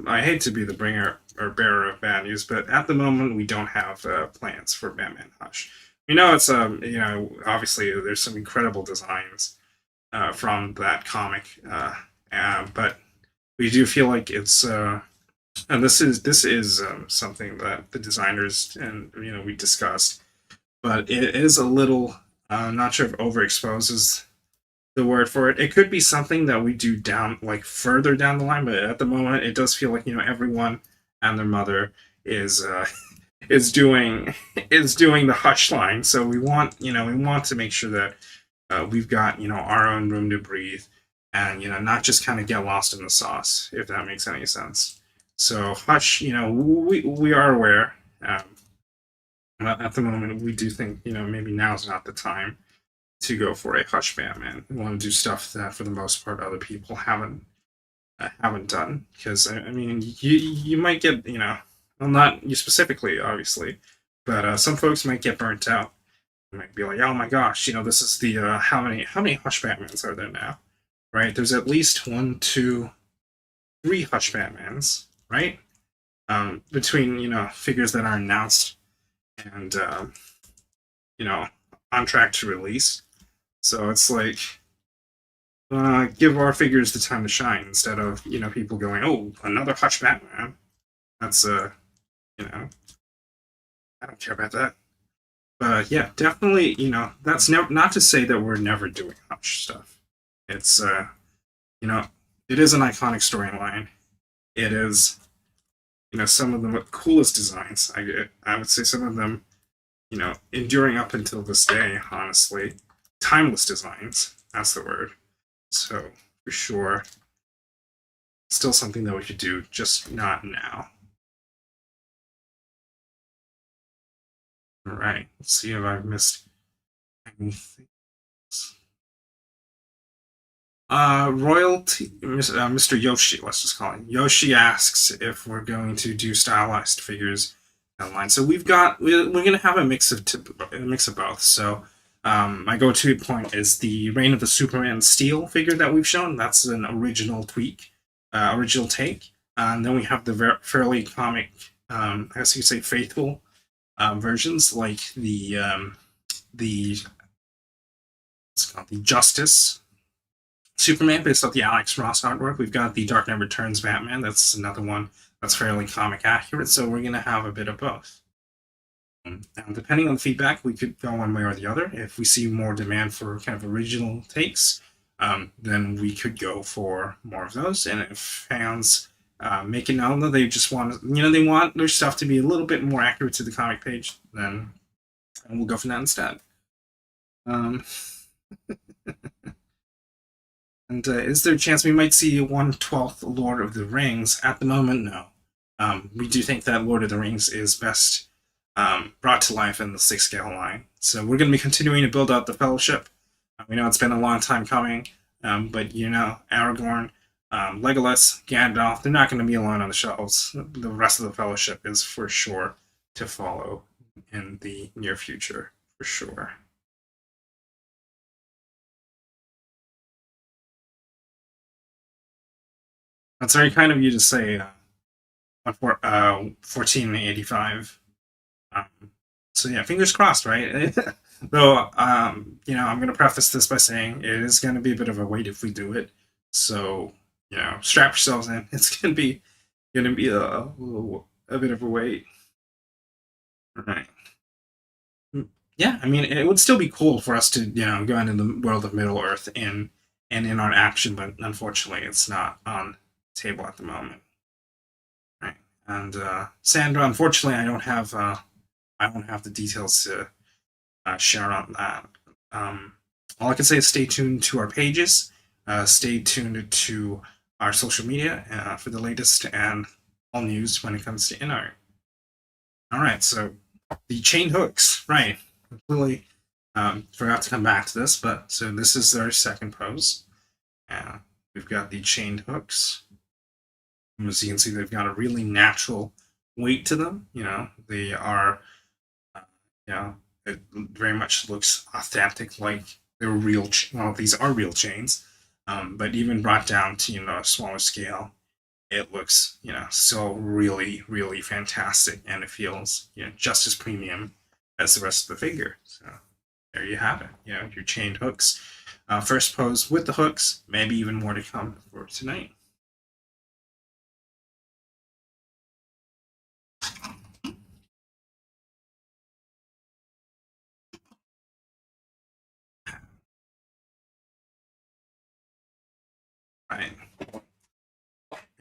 I hate to be the bringer or bearer of bad news, but at the moment we don't have plans for Batman Hush. We know it's obviously there's some incredible designs from that comic, but we do feel like it's And this is something that the designers and we discussed, but it is a little. I'm not sure if overexposed is the word for it. It could be something that we do down like further down the line, but at the moment, it does feel like everyone and their mother is is doing is doing the hush line. So we want to make sure that we've got our own room to breathe, and not just kind of get lost in the sauce, if that makes any sense. So hush, we are aware. At the moment, we do think maybe now's not the time to go for a hush Batman. We want to do stuff that for the most part other people haven't done, because I mean you might get well, not you specifically obviously, but some folks might get burnt out. They might be like, oh my gosh, this is the how many hush Batmans are there now, right? There's at least one, two, three hush Batmans, right? Between figures that are announced and you know on track to release. So it's like give our figures the time to shine instead of people going, oh, another Hush Batman. That's you know I don't care about that. But yeah, definitely that's never not to say that we're never doing Hush stuff. It's you know it is an iconic storyline. It is some of the coolest designs. I would say some of them enduring up until this day. Honestly, timeless designs. That's the word. So for sure, still something that we could do, just not now. All right, let's see if I've missed anything. Royalty, Mr. Yoshi, let's just call him. Yoshi asks if we're going to do stylized figures online. So we're going to have a mix of both. So my go-to point is the Reign of the Superman steel figure that we've shown. That's an original tweak, original take. And then we have the fairly comic, I guess you could say faithful versions, like the what's it called, the Justice Superman, based off the Alex Ross artwork. We've got the Dark Knight Returns Batman. That's another one that's fairly comic accurate. So we're going to have a bit of both. And depending on the feedback, we could go one way or the other. If we see more demand for kind of original takes, then we could go for more of those. And if fans make it known that they just want, they want their stuff to be a little bit more accurate to the comic page, then we'll go for that instead. Um, and is there a chance we might see 1/12 Lord of the Rings? At the moment, no. We do think that Lord of the Rings is best brought to life in the 6 scale line. So we're going to be continuing to build out the Fellowship. We know it's been a long time coming, but Aragorn, Legolas, Gandalf, they're not going to be alone on the shelves. The rest of the Fellowship is for sure to follow in the near future, for sure. That's very kind of you to say, 1485. Um, so yeah, fingers crossed, right? Though, I'm going to preface this by saying it is going to be a bit of a wait if we do it. So, strap yourselves in. It's going to be a bit of a wait. All right. Yeah, I mean, it would still be cool for us to, go into the world of Middle Earth and in our action, but unfortunately, it's not on the table at the moment. Right. And Sandra, unfortunately, I don't have the details to share on that. All I can say is stay tuned to our pages. Stay tuned to our social media for the latest and all news when it comes to INART. All right, so the chain hooks, right? Completely forgot to come back to this, but so this is their second pose. We've got the chained hooks. As you can see, they've got a really natural weight to them. They are, uh, it very much looks authentic, like they're real. Well, these are real chains, but even brought down to a smaller scale, it looks still really, really fantastic, and it feels just as premium as the rest of the figure. So there you have it. Your chained hooks. First pose with the hooks. Maybe even more to come for tonight. Right.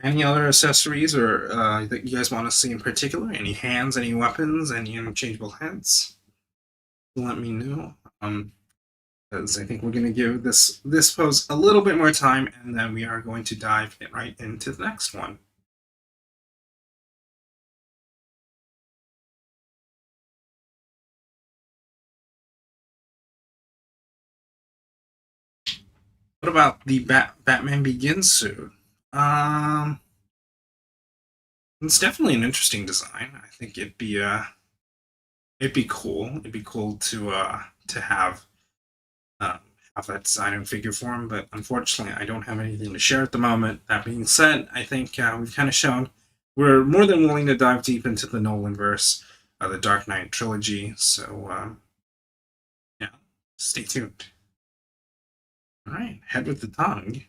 Any other accessories or that you guys want to see in particular? Any hands, any weapons, any interchangeable heads? Let me know. Because I think we're going to give this pose a little bit more time, and then we are going to dive right into the next one. What about the Batman Begins suit? Um, it's definitely an interesting design. I think it'd be cool. It'd be cool to um, have that design in figure form, but unfortunately, I don't have anything to share at the moment. That being said, I think we've kind of shown we're more than willing to dive deep into the Nolan verse, the Dark Knight trilogy. So yeah, stay tuned. All right, head with the tongue.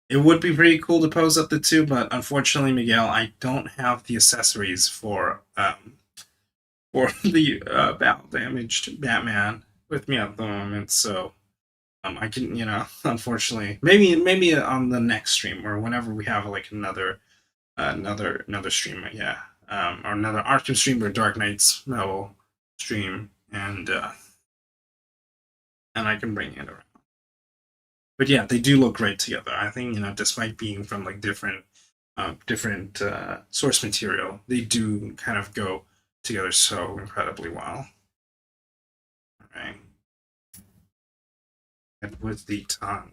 It would be pretty cool to pose up the two, but unfortunately, Miguel, I don't have the accessories for the battle damaged Batman with me at the moment. So I can, unfortunately, maybe on the next stream or whenever we have like another stream, yeah, or another Arkham stream or Dark Knight's Metal stream, and I can bring it around. But yeah, they do look great together. I think despite being from like different source material, they do kind of go together so incredibly well. All right, and with the tongue.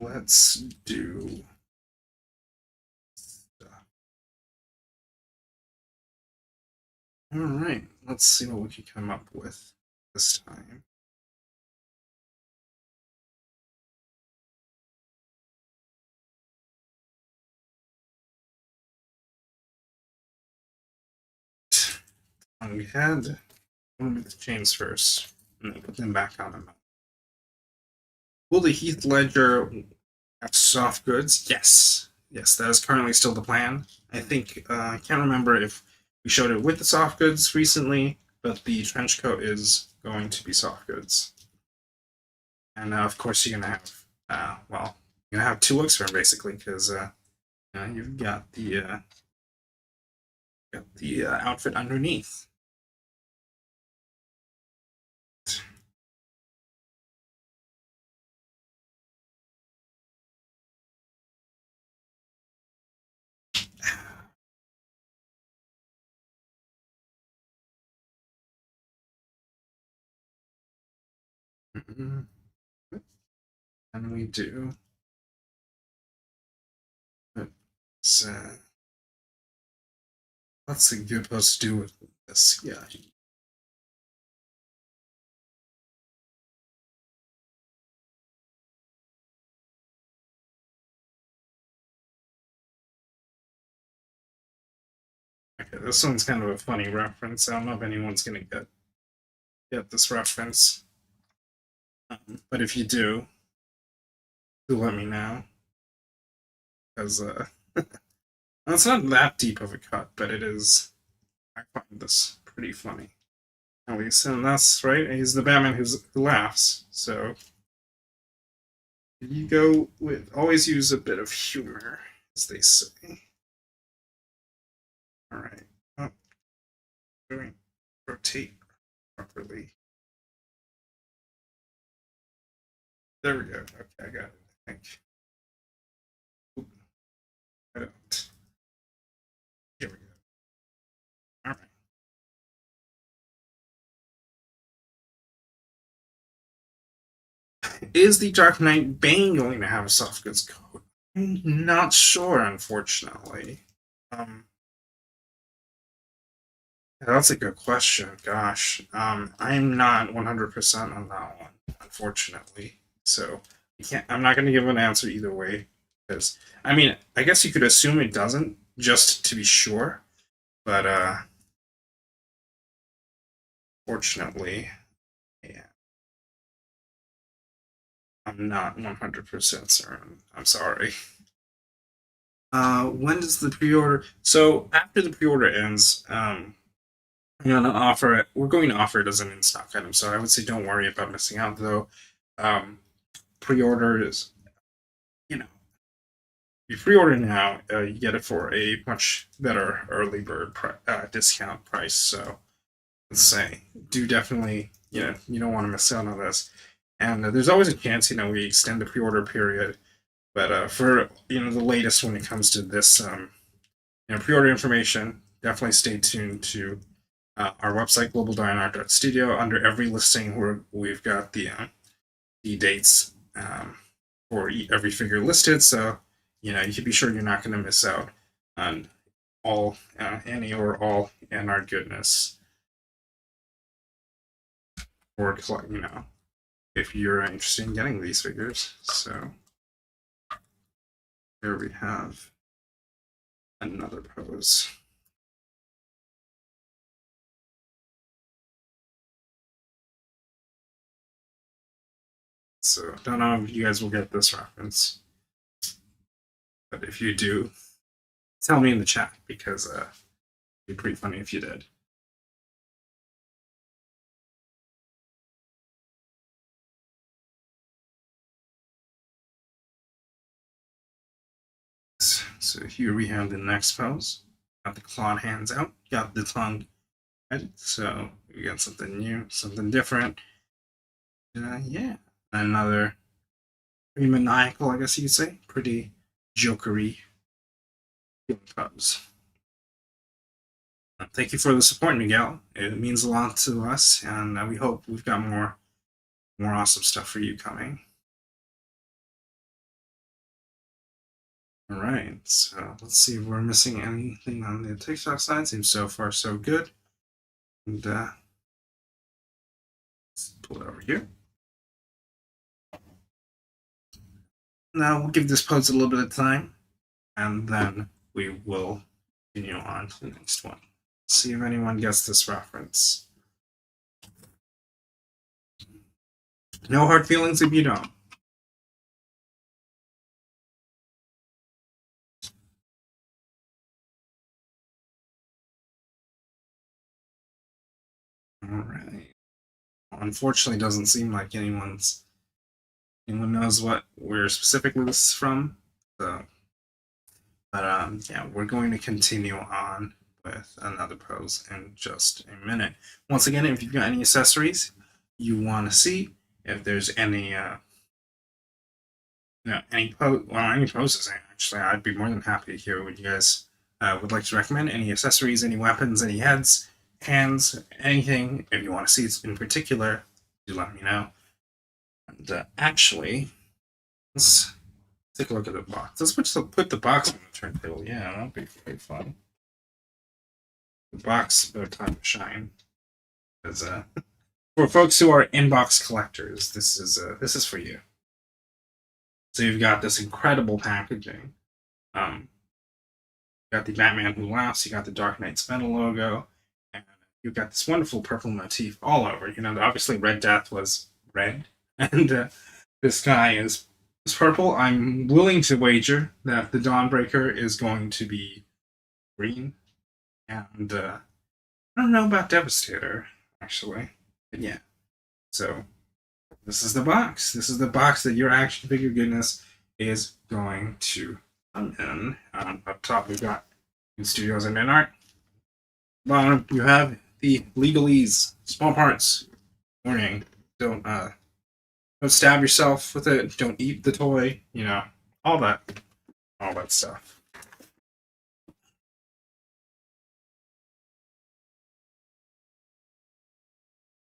Let's do. All right, let's see what we can come up with this time. We had one with James first, and then put them back on the map. Will the Heath Ledger have soft goods? Yes. Yes, that is currently still the plan. I think, I can't remember if we showed it with the soft goods recently, but the trench coat is going to be soft goods. And of course, you're going to have, you're going to have two looks for him basically, because you've got the outfit underneath. And we do. Let's, what's a good post to do with this? Yeah. Okay, this one's kind of a funny reference. I don't know if anyone's gonna get this reference, but if you do let me know, because it's not that deep of a cut, but it is. I find this pretty funny. At least, and that's right. He's the Batman who laughs. So you go with always use a bit of humor, as they say. All right. Oh, doing rotate properly. There we go. Okay, I got it. I think. Oop, I don't. Here we go. All right. Is the Dark Knight Bane going to have a soft goods code? I'm not sure, unfortunately. That's a good question. Gosh, I'm not 100% on that one, unfortunately. So I'm not going to give an answer either way because I mean, I guess you could assume it doesn't just to be sure, but Unfortunately, yeah, I'm not 100% certain. I'm sorry. When does the pre-order? So after the pre-order ends, I'm gonna offer it. We're going to offer it as an in-stock item. So I would say don't worry about missing out, though. Um, Pre-order is, you know, you pre-order now, you get it for a much better early bird discount price. So let's say, do definitely, you don't want to miss out on this. And there's always a chance, we extend the pre-order period. But for the latest when it comes to this, pre-order information, definitely stay tuned to our website, global.inart.studio. Under every listing, we've got the dates for every figure listed, so you can be sure you're not going to miss out on any or all INART goodness. Or if you're interested in getting these figures. So here we have another pose. So don't know if you guys will get this reference, but if you do, tell me in the chat because it'd be pretty funny if you did. So here we have the next pose. Got the clawed hands out, got the tongue ready. So we got something new, something different. Yeah, another pretty maniacal, I guess you could say, pretty jokery pose. Thank you for the support, Miguel. It means a lot to us, and we hope we've got more awesome stuff for you coming. All right, so let's see if we're missing anything on the TikTok side. Seems so far so good. And let's pull it over here. Now we'll give this pose a little bit of time, and then we will continue on to the next one. See if anyone gets this reference. No hard feelings if you don't. All right. Unfortunately, doesn't seem like anyone knows what where specifically this is from. So, but yeah, we're going to continue on with another pose in just a minute. Once again, if you've got any accessories you want to see, if there's any any poses, actually, I'd be more than happy to hear what you guys would like to recommend. Any accessories, any weapons, any heads, hands, anything. If you want to see it in particular, do let me know. And actually, let's take a look at the box. Let's put the box on the turntable. Yeah, that'd be pretty fun. The box, no time to shine. Because for folks who are inbox collectors, this is for you. So you've got this incredible packaging. You got the Batman Who Laughs, you got the Dark Knight's Metal logo, and you've got this wonderful purple motif all over. Obviously Red Death was red, and this guy is purple. I'm willing to wager that the Dawnbreaker is going to be green, and I don't know about Devastator, actually. But yeah, so this is the box. This is the box that your action figure goodness is going to come in. Up top, we've got Studios and INART. Bottom, you have the legalese, small parts. Warning: don't stab yourself with it. Don't eat the toy. All that stuff.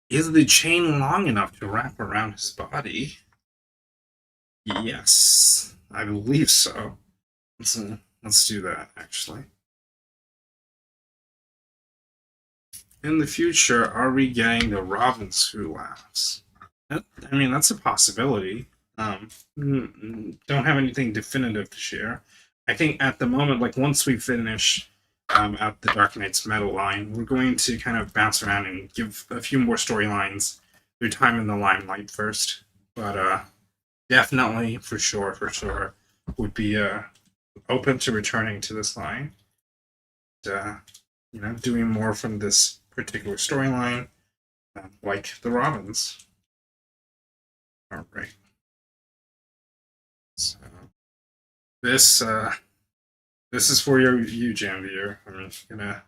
Is the chain long enough to wrap around his body? Yes, I believe so. Let's do that, actually. In the future, are we getting the Robins Who Laughs? That's a possibility. Don't have anything definitive to share. I think at the moment, once we finish at the Dark Knight's Metal line. We're going to kind of bounce around and give a few more storylines their time in the limelight first. But definitely, for sure, would be open to returning to this line. Doing more from this particular storyline, like the Robins. All right. So this is for you, Jam Viewer. I'm just gonna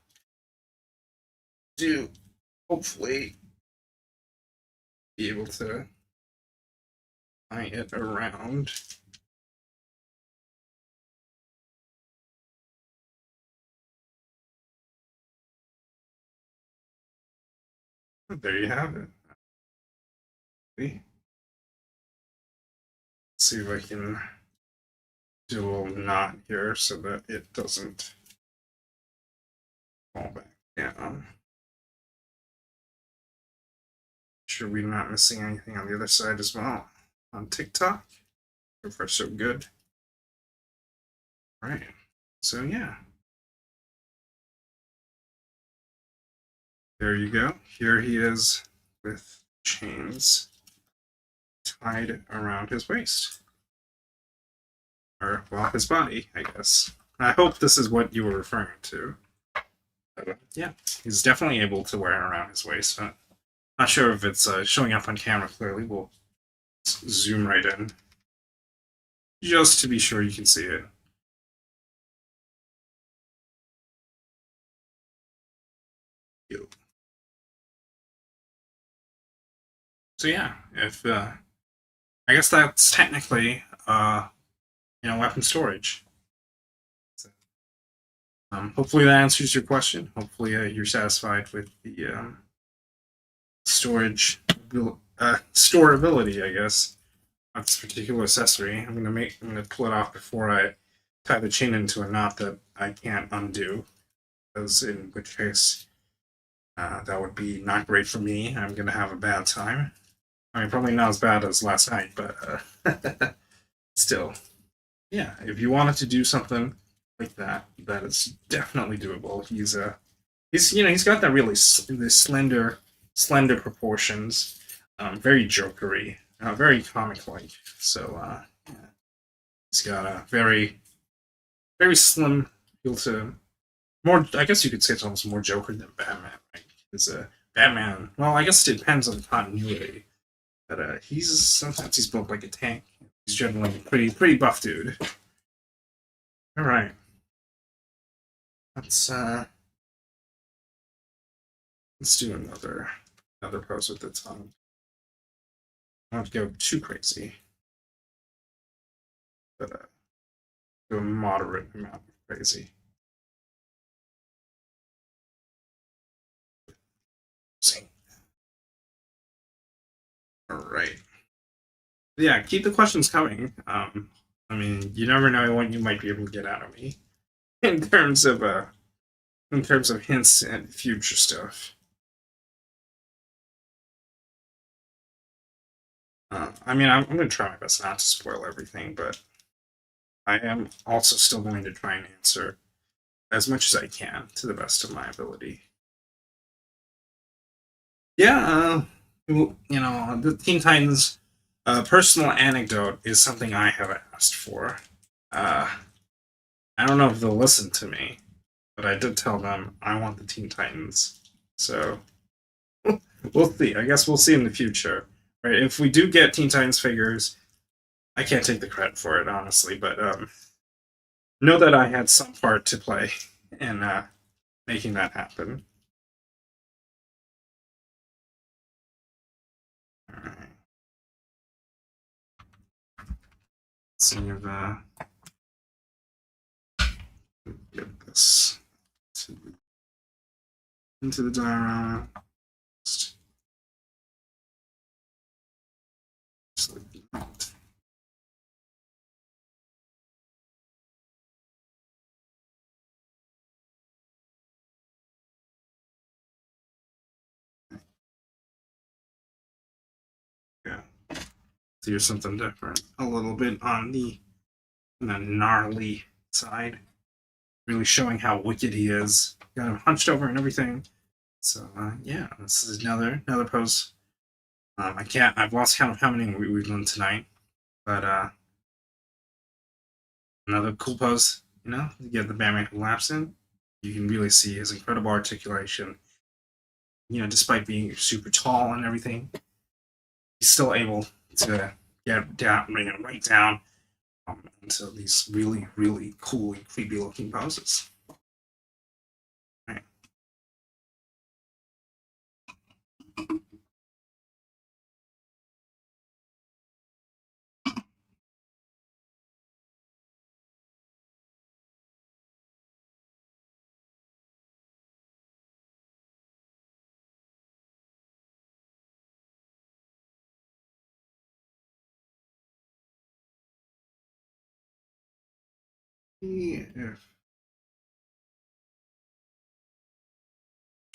hopefully be able to tie it around. There you have it. Let's see if I can do a little knot here so that it doesn't fall back down. Sure we're not missing anything on the other side as well. On TikTok, so far so good. All right, so yeah. There you go. Here he is with chains tied around his waist. Or, well, his body, I guess. I hope this is what you were referring to. But, yeah, he's definitely able to wear it around his waist. Not sure if it's showing up on camera clearly. We'll zoom right in. Just to be sure you can see it. So yeah, if I guess that's technically weapon storage. So, hopefully that answers your question. Hopefully you're satisfied with the storability, I guess, of this particular accessory. I'm gonna pull it off before I tie the chain into a knot that I can't undo, because in which case that would be not great for me. I'm gonna have a bad time. I mean, probably not as bad as last night, but still, yeah. If you wanted to do something like that, that is definitely doable. He's got that really slender proportions, very jokery, very comic-like. So yeah. He's got a very slim feel to more. I guess you could say it's almost more Joker than Batman. Right? Because Batman, well, I guess it depends on the continuity. But sometimes he's built like a tank. He's generally pretty buff dude. All right, let's do another pose with the tongue. I don't go too crazy, but do a moderate amount of crazy. See. All right. Yeah, keep the questions coming. I mean, you never know what you might be able to get out of me in terms of hints and future stuff. I mean, I'm going to try my best not to spoil everything, but I am also still going to try and answer as much as I can to the best of my ability. Yeah, the Teen Titans personal anecdote is something I have asked for. I don't know if they'll listen to me, but I did tell them I want the Teen Titans. So we'll see. I guess we'll see in the future. Right? If we do get Teen Titans figures, I can't take the credit for it, honestly, but know that I had some part to play in making that happen. All right. Let's see if get this into the diorama. Just like that. Yeah. So here's something different. A little bit on the gnarly side. really showing how wicked he is. Got him hunched over and everything. So yeah, this is another pose. I can't. I've lost count of how many we've done tonight, but another cool pose. You know, to get the Batman collapse in. You can really see his incredible articulation. You know, despite being super tall and everything, he's still able to get down, right down into these really cool, creepy looking poses. Right. If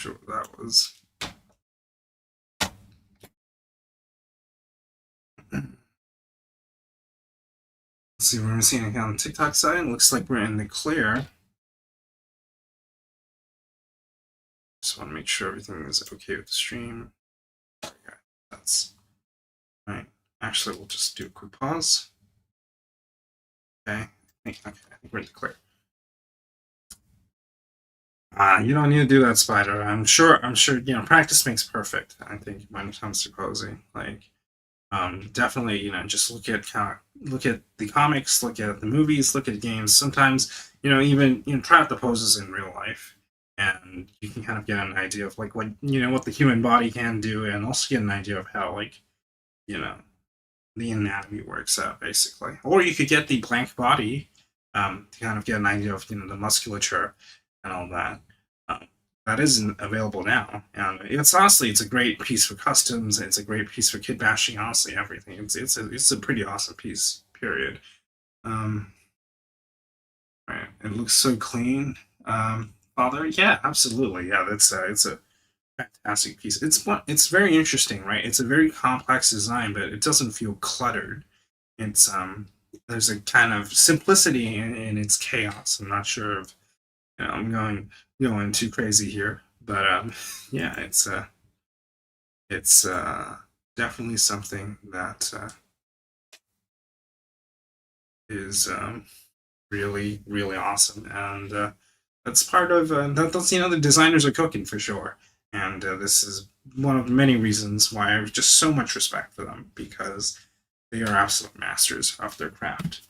sure that was. Let's see, we're seeing it on the TikTok side. It looks like we're in the clear. Just want to make sure everything is okay with the stream. Okay, that's right. Actually, we'll just do a quick pause. Okay, I think we're in the clear. You don't need to do that, Spider. I'm sure. You know, practice makes perfect. I think when it comes to posing, like, definitely, you know, just look at the comics, look at the movies, look at games. Sometimes, you know, even try out the poses in real life, and you can kind of get an idea of like what the human body can do, and also get an idea of how like you know the anatomy works out basically. Or you could get the blank body to kind of get an idea of the musculature and all that. Um, that isn't available now, and it's a great piece for customs. It's a great piece for kit bashing. Honestly, everything. It's a pretty awesome piece. Period. Um, right. It looks so clean. Father, yeah, absolutely. Yeah, it's a fantastic piece. It's very interesting, right? It's a very complex design, but it doesn't feel cluttered. It's there's a kind of simplicity in its chaos. I'm not sure if I'm going too crazy here, but yeah, it's definitely something that is really awesome, and that's part of that's the designers are cooking for sure, and this is one of the many reasons why I have just so much respect for them because they are absolute masters of their craft.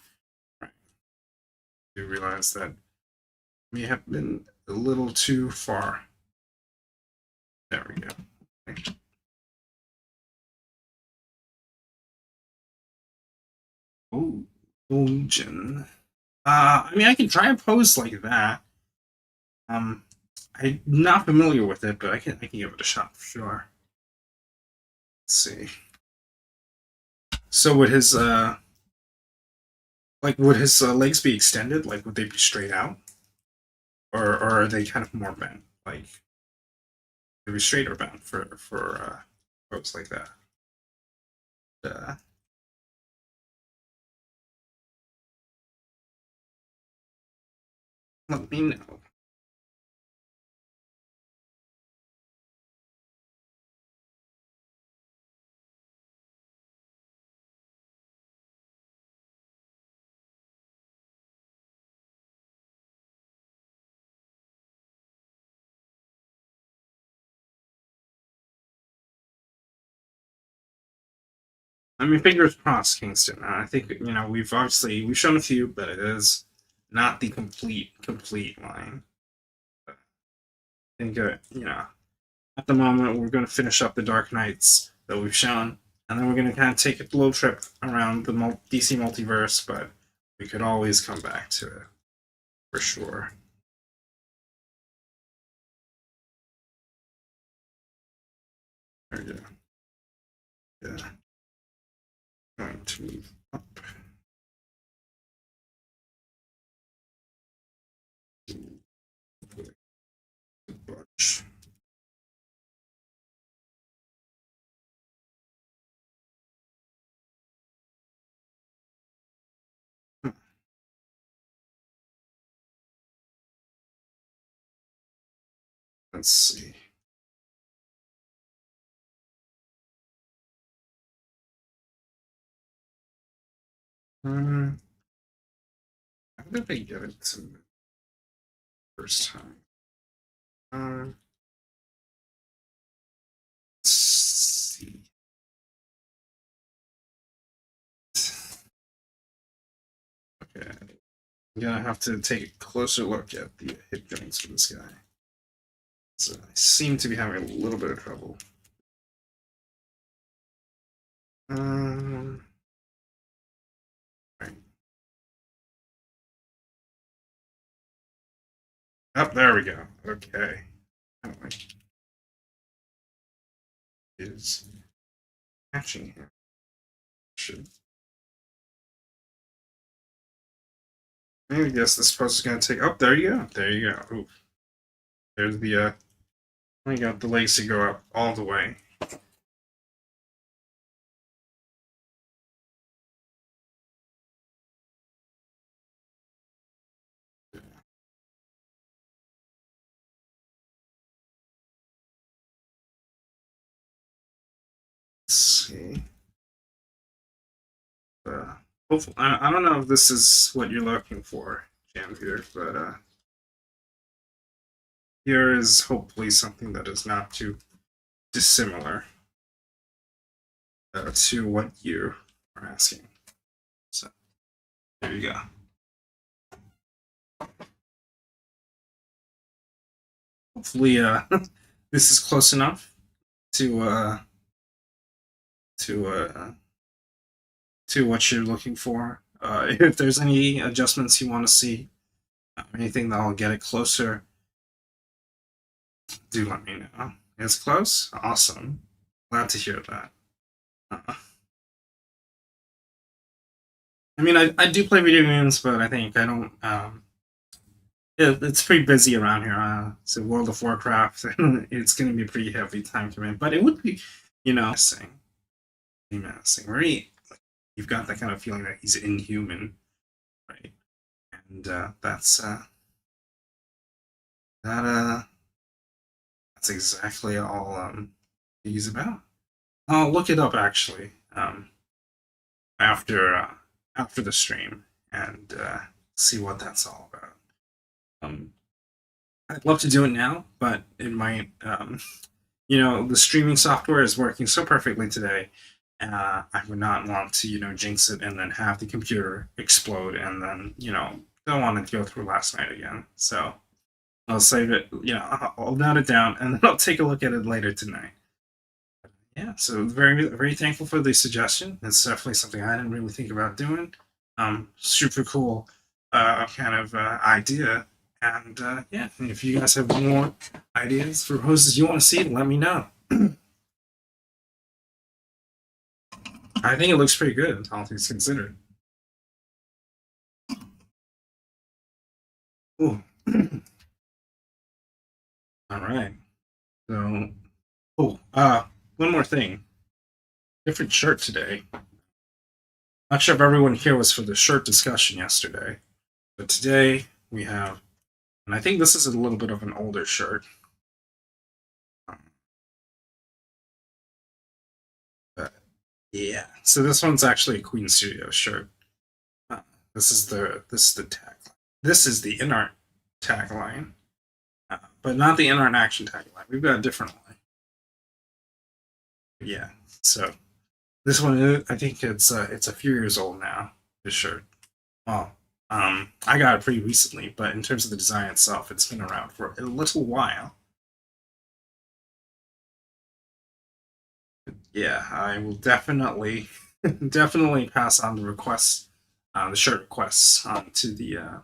Right. You realize that we have been a little too far. There we go. Okay. Oh, Bulgin. I mean, I can try a pose like that. Um, I'm not familiar with it, but I can give it a shot for sure. Let's see. So would his legs be extended? Like would they be straight out, or are they kind of more bent? Like they be straight or bent for pose like that? Uh, Let me know. I mean, fingers crossed, Kingston. I think we've shown a few, but it is not the complete line. I think at the moment we're going to finish up the Dark Knights that we've shown, and then we're going to kind of take a little trip around the DC multiverse. But we could always come back to it for sure. There we go. Yeah, going to move up. Bunch. Let's see. How did they get it to the first time? Let's see. Okay. I'm gonna have to take a closer look at the hit joints for this guy. So I seem to be having a little bit of trouble. Right. Oh, there we go. Okay. Is catching him. Should. I guess this post is gonna take. Oh, there you go. There you go. Ooh. There's the. We got the legs to go up all the way. Let's see. Hopefully, I don't know if this is what you're looking for, Jambeer, but here is hopefully something that is not too dissimilar to what you are asking. So there you go. Hopefully, this is close enough to what you're looking for. If there's any adjustments you want to see, anything that'll get it closer, do let me know. It's close? Awesome. Glad to hear that. I mean, I do play video games, but I think I don't. It's pretty busy around here. So World of Warcraft, it's going to be a pretty heavy time commitment, but it would be, menacing. Very, you've got that kind of feeling that he's inhuman, right? And that's exactly all he's about. I'll look it up actually after the stream and see what that's all about. I'd love to do it now, but it might. The streaming software is working so perfectly today. I would not want to, jinx it and then have the computer explode and then, don't want to go through last night again. So I'll save it, I'll note it down and then I'll take a look at it later tonight. Yeah, so very, very thankful for the suggestion. It's definitely something I didn't really think about doing. Super cool kind of idea. And yeah, if you guys have more ideas for poses you want to see, let me know. I think it looks pretty good, all things considered. Ooh. All right. So, one more thing. Different shirt today. Not sure if everyone here was for the shirt discussion yesterday, but today we have, and I think this is a little bit of an older shirt. But yeah, so this one's actually a Queen Studio shirt. This is the tagline. This is the INART tagline, but not the INART action tagline. We've got a different one. Yeah, so this one, I think it's a few years old now. This shirt. Well, I got it pretty recently, but in terms of the design itself, it's been around for a little while. Yeah, I will definitely pass on the requests, the shirt requests, to the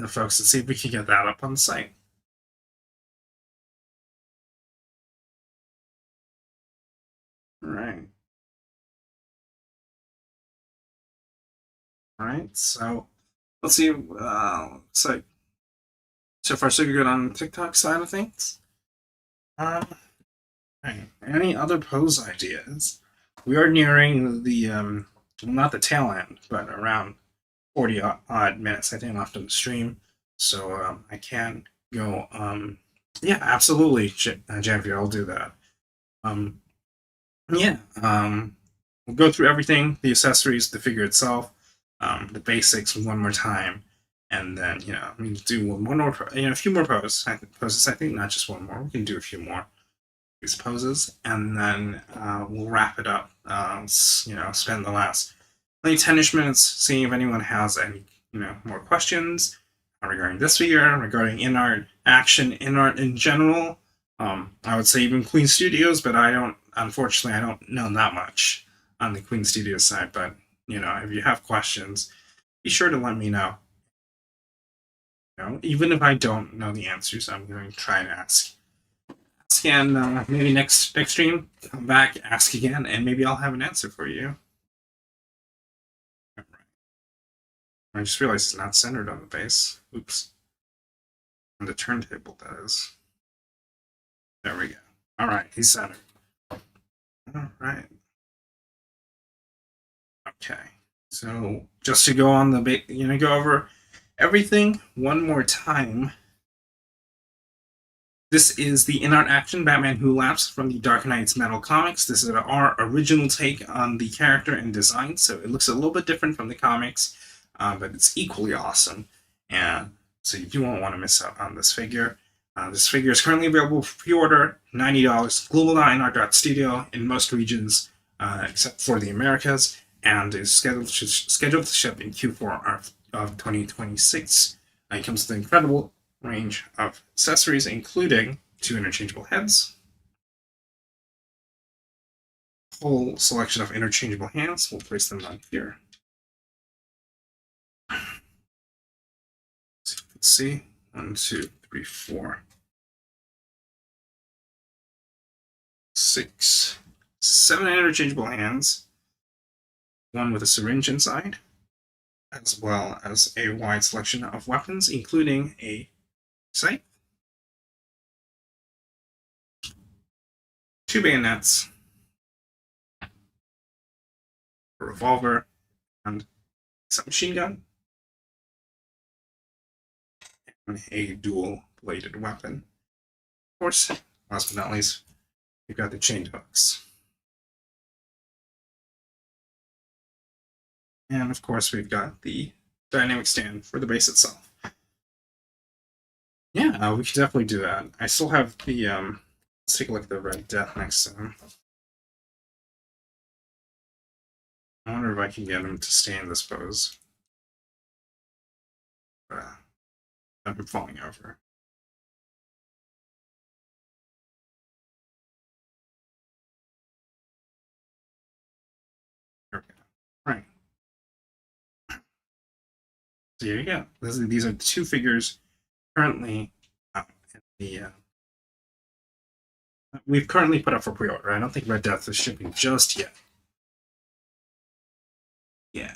folks and see if we can get that up on the site. All right. All right. So let's see. Looks like so far so good on the TikTok side of things. Right. Any other pose ideas? We are nearing the well, not the tail end, but around 40 odd minutes, I think, after the stream. So I can go Yeah, absolutely, Jeffrey. I'll do that. Um, yeah. We'll go through everything, the accessories, the figure itself, the basics one more time, and then we can do one more, a few more poses. I think not just one more. We can do a few more these poses, and then we'll wrap it up. Spend the last maybe 10ish minutes seeing if anyone has any more questions regarding this figure, regarding INART action, INART in general. I would say even Queen Studios, but unfortunately, I don't know that much on the Queen Studios side. But if you have questions, be sure to let me know. Even if I don't know the answers, I'm going to try and ask. And maybe next stream, come back, ask again, and maybe I'll have an answer for you. I just realized it's not centered on the base. Oops. On the turntable, that is. There we go. All right, he's centered. All right. Okay. So just to go on go over everything one more time. This is the INART action Batman Who Laughs from the Dark Knight's Metal comics. This is our original take on the character and design, so it looks a little bit different from the comics, but it's equally awesome. And so you won't want to miss out on this figure. This figure is currently available for pre-order, $90, global.inart.studio in most regions except for the Americas, and is scheduled to ship in Q4 of 2026. It comes with an incredible range of accessories, including 2 interchangeable heads, a whole selection of interchangeable hands. We'll place them on here. So you can see 1, 2, 3, 4, 6, 7 interchangeable hands, one with a syringe inside, as well as a wide selection of weapons, including a scythe, 2 bayonets, a revolver, and a submachine gun, and a dual-bladed weapon. Of course, last but not least, we've got the chain hooks. And of course, we've got the dynamic stand for the base itself. Yeah, we could definitely do that. I still have the, let's take a look at the Red Death next to him. I wonder if I can get him to stay in this pose. I've been falling over. There we go. Right. So here you go. These are the 2 figures currently in the we've currently put up for pre-order. I don't think Red Death is shipping just yet. Yeah.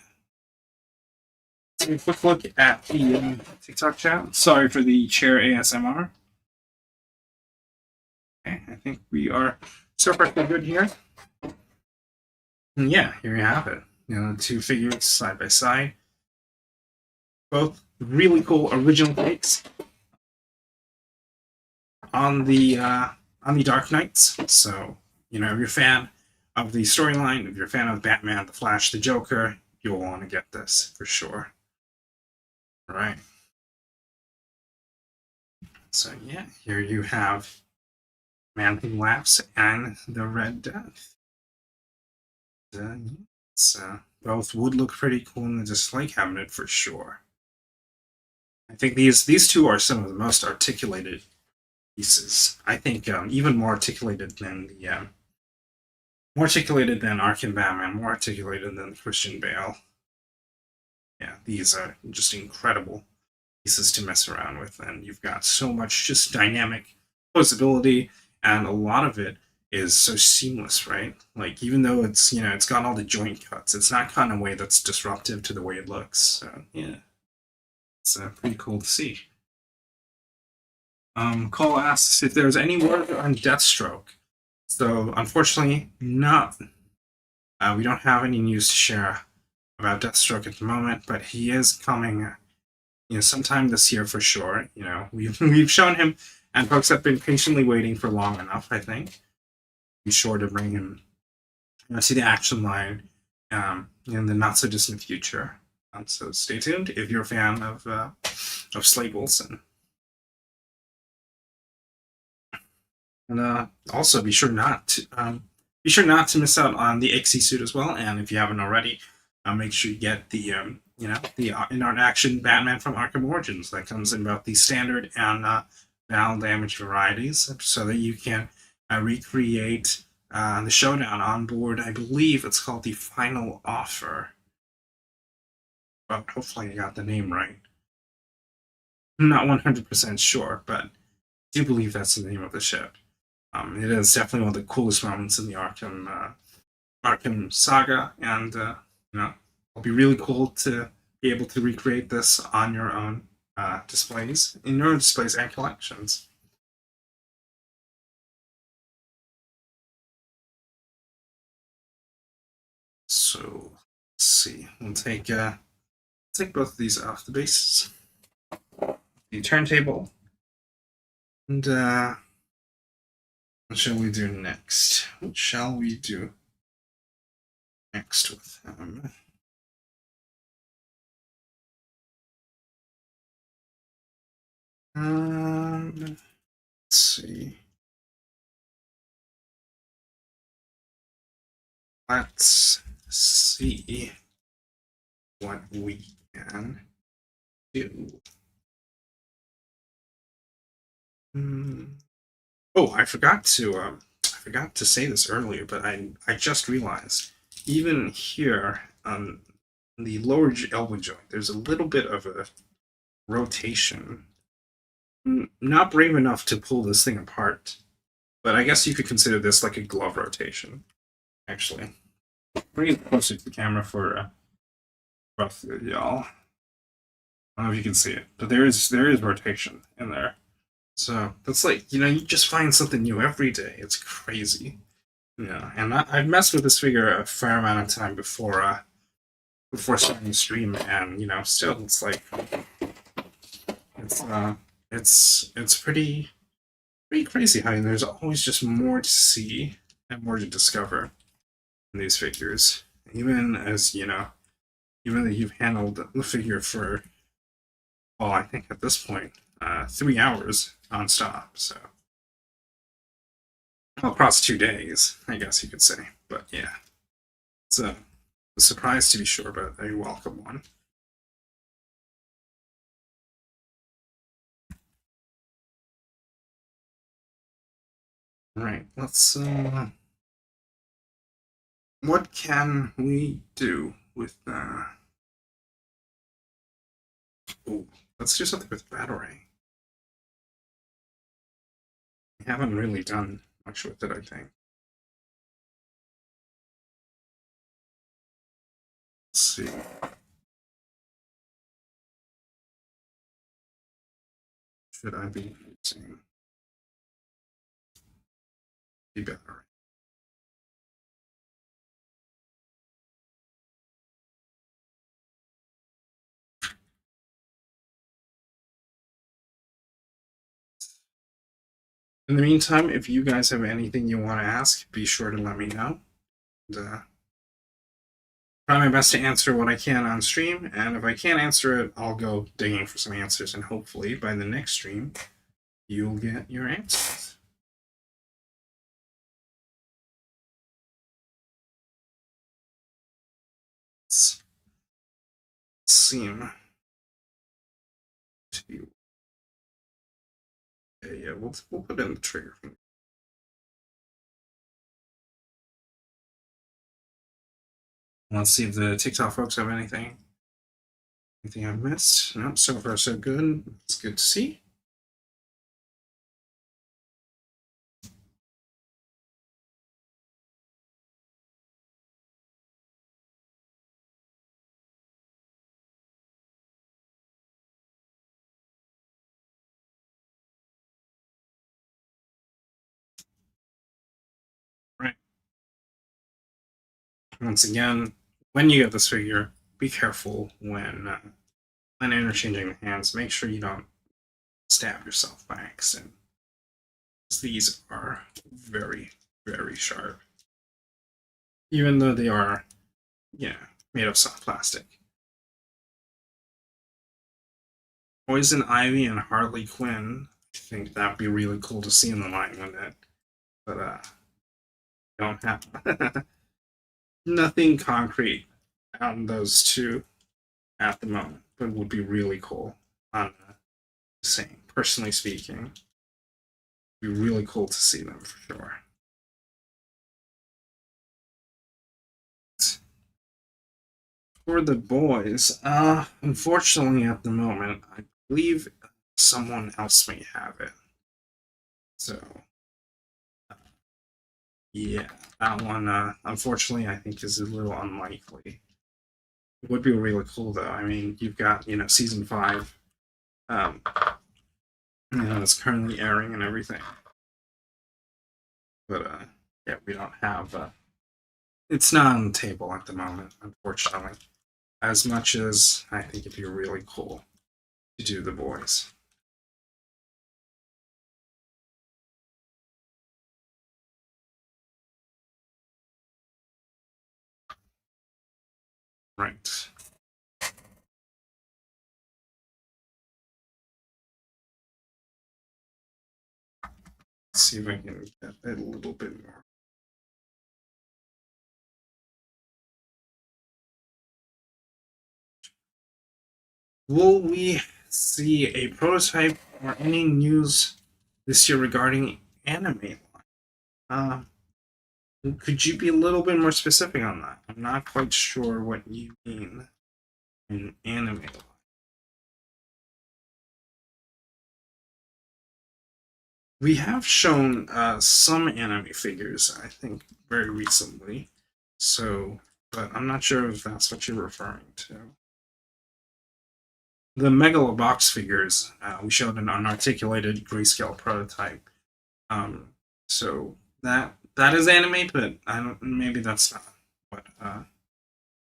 So a quick look at the TikTok chat. Sorry for the chair ASMR. Okay, I think we are so far so good here. And yeah, here you have it. 2 figures side by side. Both really cool original takes on the Dark Knights. So, if you're a fan of the storyline, if you're a fan of Batman, the Flash, the Joker, you'll want to get this for sure. All right. So yeah, here you have Man Who Laughs and the Red Death. Both would look pretty cool in the display cabinet for sure. I think these 2 are some of the most articulated pieces. I think even more articulated than Arkham Batman, more articulated than Christian Bale. Yeah, these are just incredible pieces to mess around with, and you've got so much just dynamic posability, and a lot of it is so seamless, right? Like, even though it's it's got all the joint cuts, it's not kind of way that's disruptive to the way it looks. So yeah, it's pretty cool to see. Cole asks if there's any word on Deathstroke. So unfortunately, not. We don't have any news to share about Deathstroke at the moment, but he is coming, sometime this year for sure. We've shown him And folks have been patiently waiting for long enough, I think. Be sure to bring him to the action line in the not so distant future. So stay tuned if you're a fan of Slade Wilson. And also be sure not to miss out on the IXI suit as well. And if you haven't already, make sure you get the INART action Batman from Arkham Origins that comes in both the standard and battle damage varieties, so that you can recreate the showdown on board. I believe it's called the Final Offer. Well, hopefully I got the name right. I'm not 100% sure, but I do believe that's the name of the ship. It is definitely one of the coolest moments in the Arkham saga, and it'll be really cool to be able to recreate this on your own displays, in your displays and collections. So let's see. We'll take both of these off the bases, the turntable, and what shall we do next? What shall we do next with him? Let's see. Let's see what we can do. Oh, I forgot to say this earlier, but I just realized, even here on the lower elbow joint, there's a little bit of a rotation. Not brave enough to pull this thing apart, but I guess you could consider this like a glove rotation, actually. Bring it closer to the camera for both of y'all. I don't know if you can see it, but there is rotation in there. So that's like, you just find something new every day. It's crazy. Yeah, and I've messed with this figure a fair amount of time before starting the stream, and still it's like it's pretty crazy how there's always just more to see and more to discover in these figures. Even as even that you've handled the figure for, well, I think at this point 3 hours non-stop, so across 2 days, I guess you could say. But yeah, it's a surprise to be sure, but a welcome one. All right, let's what can we do with oh, let's do something with battery. We haven't really done much with it, I think. Let's see. Should I be using the battery? In the meantime, if you guys have anything you want to ask, be sure to let me know. And, try my best to answer what I can on stream, and if I can't answer it, I'll go digging for some answers, and hopefully by the next stream, you'll get your answers. Seem to be. Yeah, we'll put in the trigger. Let's see if the TikTok folks have anything. Anything I've missed? No, so far so good. It's good to see. Right. Once again, when you get this figure, be careful when interchanging the hands. Make sure you don't stab yourself by accident. These are very, very sharp. Even though they are, made of soft plastic. Poison Ivy and Harley Quinn. I think that'd be really cool to see in the line, wouldn't it? But don't have nothing concrete on those two at the moment, but it would be really cool. On saying, personally speaking, it'd be really cool to see them for sure. For the boys, unfortunately, at the moment, I believe someone else may have it. So, yeah, that one, unfortunately, I think is a little unlikely. It would be really cool, though. I mean, you've got, season 5, it's currently airing and everything. But, yeah, we don't have, it's not on the table at the moment, unfortunately. As much as I think it'd be really cool to do the boys. Right. Let's see if I can get a little bit more. Will we see a prototype or any news this year regarding anime? Could you be a little bit more specific on that? I'm not quite sure what you mean in anime. We have shown some anime figures, I think, very recently. So, but I'm not sure if that's what you're referring to. The Megalobox figures, we showed an unarticulated grayscale prototype. So that is anime, but I don't. Maybe that's not what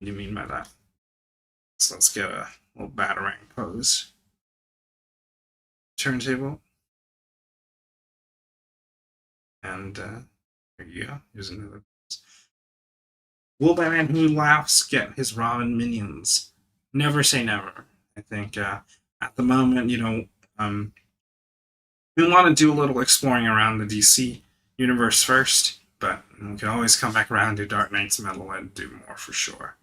you mean by that. So let's get a little batarang pose. Turntable. And there you go. Here's another. Will Batman Who Laughs get his Robin minions? Never say never. I think at the moment, we want to do a little exploring around the DC universe first, but we can always come back around to Dark Knight's Metal and do more for sure.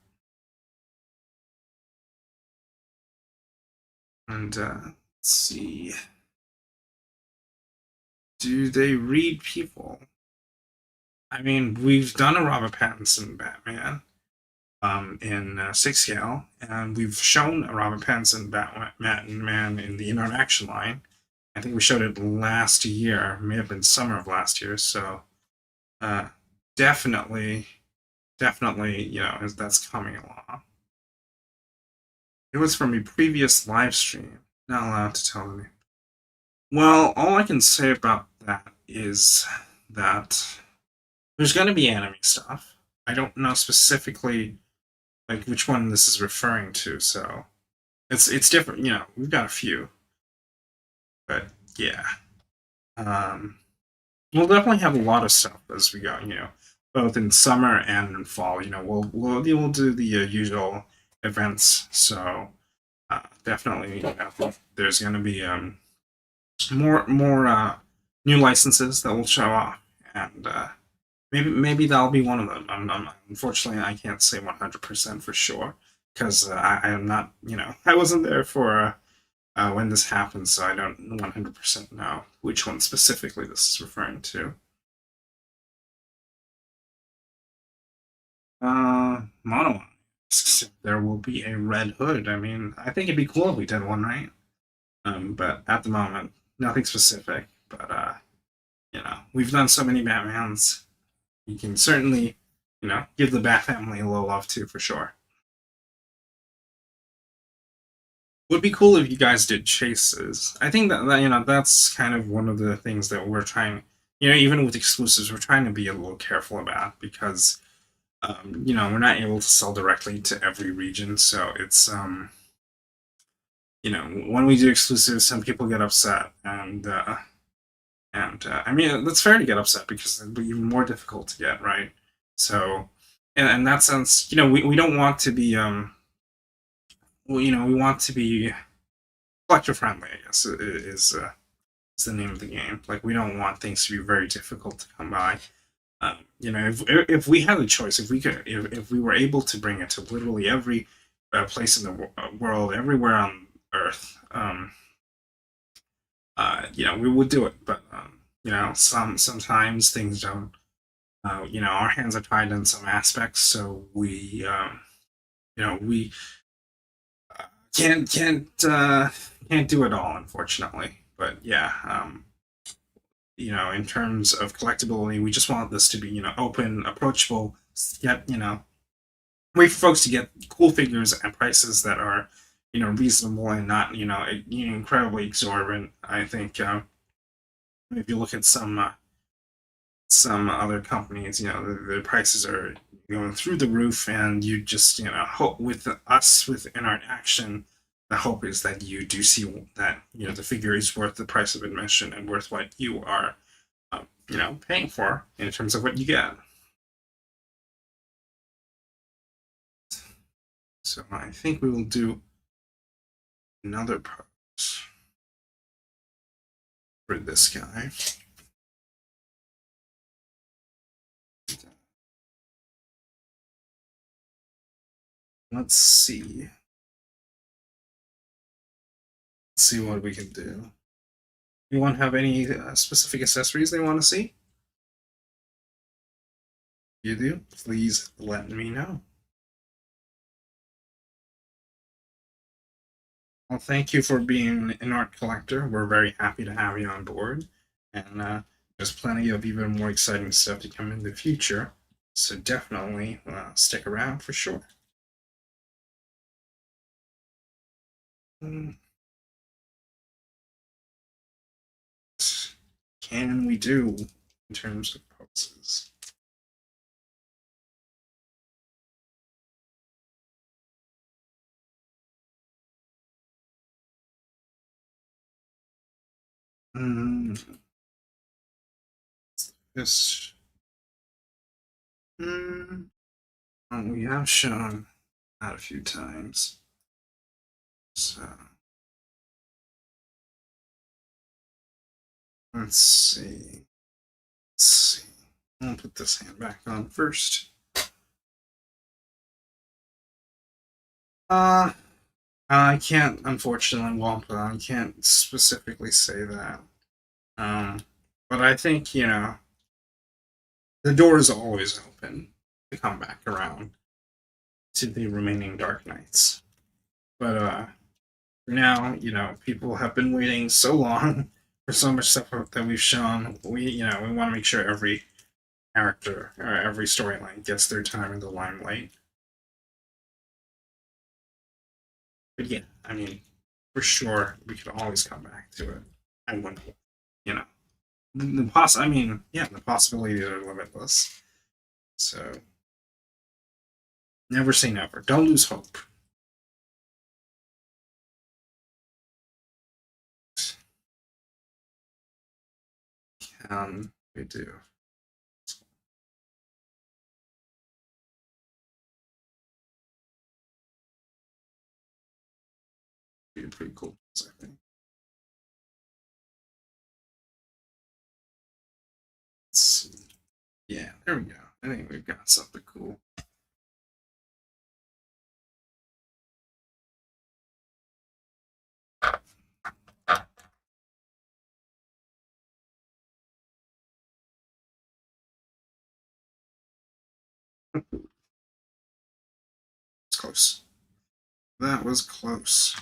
And let's see. Do they read people? I mean, we've done a Robert Pattinson Batman in 6 scale, and we've shown a Robert Pattinson Batman in the INART action line. I think we showed it last year, may have been summer of last year, so definitely, that's coming along. It was from a previous live stream. Not allowed to tell me. Well, all I can say about that is that there's going to be anime stuff. I don't know specifically like which one this is referring to, so it's different. We've got a few, but yeah, we'll definitely have a lot of stuff as we go. Both in summer and in fall. We'll do the usual events. So definitely, there's going to be more new licenses that will show off, and maybe that'll be one of them. Unfortunately, I can't say 100% for sure because I am not. I wasn't there for when this happened, so I don't 100% know which one specifically this is referring to. Mono asks if there will be a Red Hood. I mean, I think it'd be cool if we did one, right? But at the moment, nothing specific. But we've done so many Batmans. You can certainly, give the Bat family a little love too, for sure. Would be cool if you guys did chases. I think that that's kind of one of the things that we're trying. Even with exclusives, we're trying to be a little careful about because we're not able to sell directly to every region, so it's when we do exclusives, some people get upset, and I mean, that's fair to get upset because it'd be even more difficult to get, right? So, in that sense, we don't want to be, well, we want to be collector friendly, I guess, is the name of the game. Like, we don't want things to be very difficult to come by. If we had a choice, if we were able to bring it to literally every place in the world, everywhere on Earth, we would do it. But sometimes things don't. Our hands are tied in some aspects, so we can't do it all, unfortunately. But yeah, in terms of collectability, we just want this to be, open, approachable, yet, way for folks to get cool figures at prices that are, reasonable and not, incredibly exorbitant. I think if you look at some other companies, the prices are going through the roof, and you just, hope with us with INART Action, the hope is that you do see that the figure is worth the price of admission and worth what you are paying for in terms of what you get. So I think we will do another pose for this guy. Let's see. Let's see what we can do. Anyone have any specific accessories they want to see? You do? Please let me know. Well, thank you for being an art collector. We're very happy to have you on board. And there's plenty of even more exciting stuff to come in the future. So definitely stick around for sure. What can we do in terms of poses? This. We have shown that a few times. So let's see. I'll put this hand back on first. I can't, unfortunately, Wampa. I can't specifically say that. But I think, the door is always open to come back around to the remaining Dark Knights. But for now, people have been waiting so long for so much stuff that we've shown. We want to make sure every character or every storyline gets their time in the limelight. But yeah, I mean, for sure, we could always come back to it. I wouldn't, the possibilities are limitless. So never say never. Don't lose hope. We do. Be a pretty cool, I think. Let's see. Yeah, there we go. I think we've got something cool. It's close. That was close.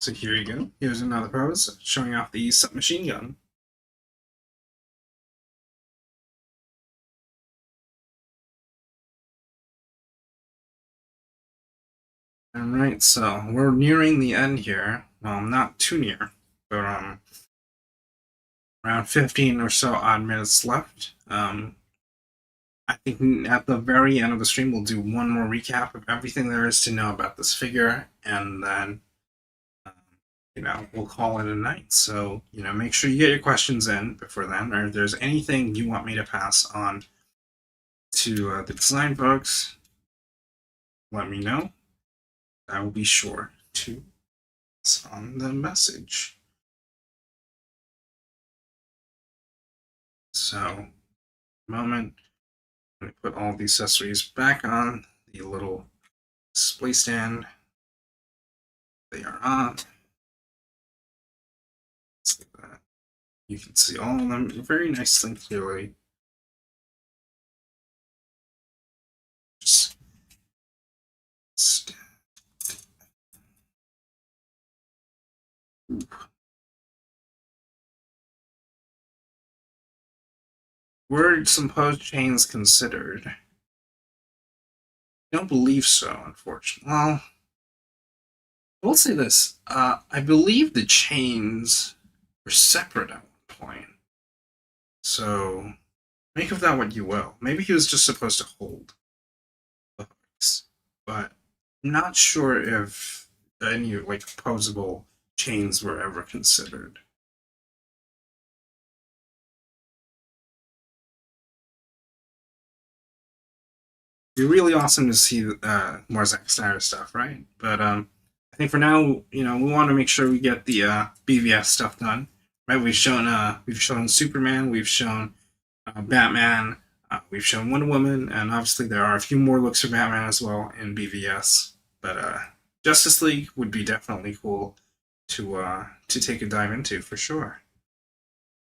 So here you go. Here's another pose showing off the submachine gun. Alright, so we're nearing the end here. Well, not too near, but around 15 or so odd minutes left. I think at the very end of the stream, we'll do one more recap of everything there is to know about this figure, and then we'll call it a night. So, make sure you get your questions in before then, or if there's anything you want me to pass on to the design folks, let me know. I will be sure to pass on the message. So, moment, I'm going to put all the accessories back on the little display stand. They are on. So that you can see all of them very nicely and clearly. Just were some post chains considered? I don't believe so, unfortunately. Well, I will say this. I believe the chains were separate at one point. So, make of that what you will. Maybe he was just supposed to hold the hooks. But I'm not sure if any, opposable chains were ever considered. It'd be really awesome to see more Zack Snyder stuff, right? But I think for now, we want to make sure we get the BVS stuff done. Right? We've shown Superman, we've shown Batman, we've shown Wonder Woman, and obviously there are a few more looks for Batman as well in BVS. But Justice League would be definitely cool to take a dive into for sure.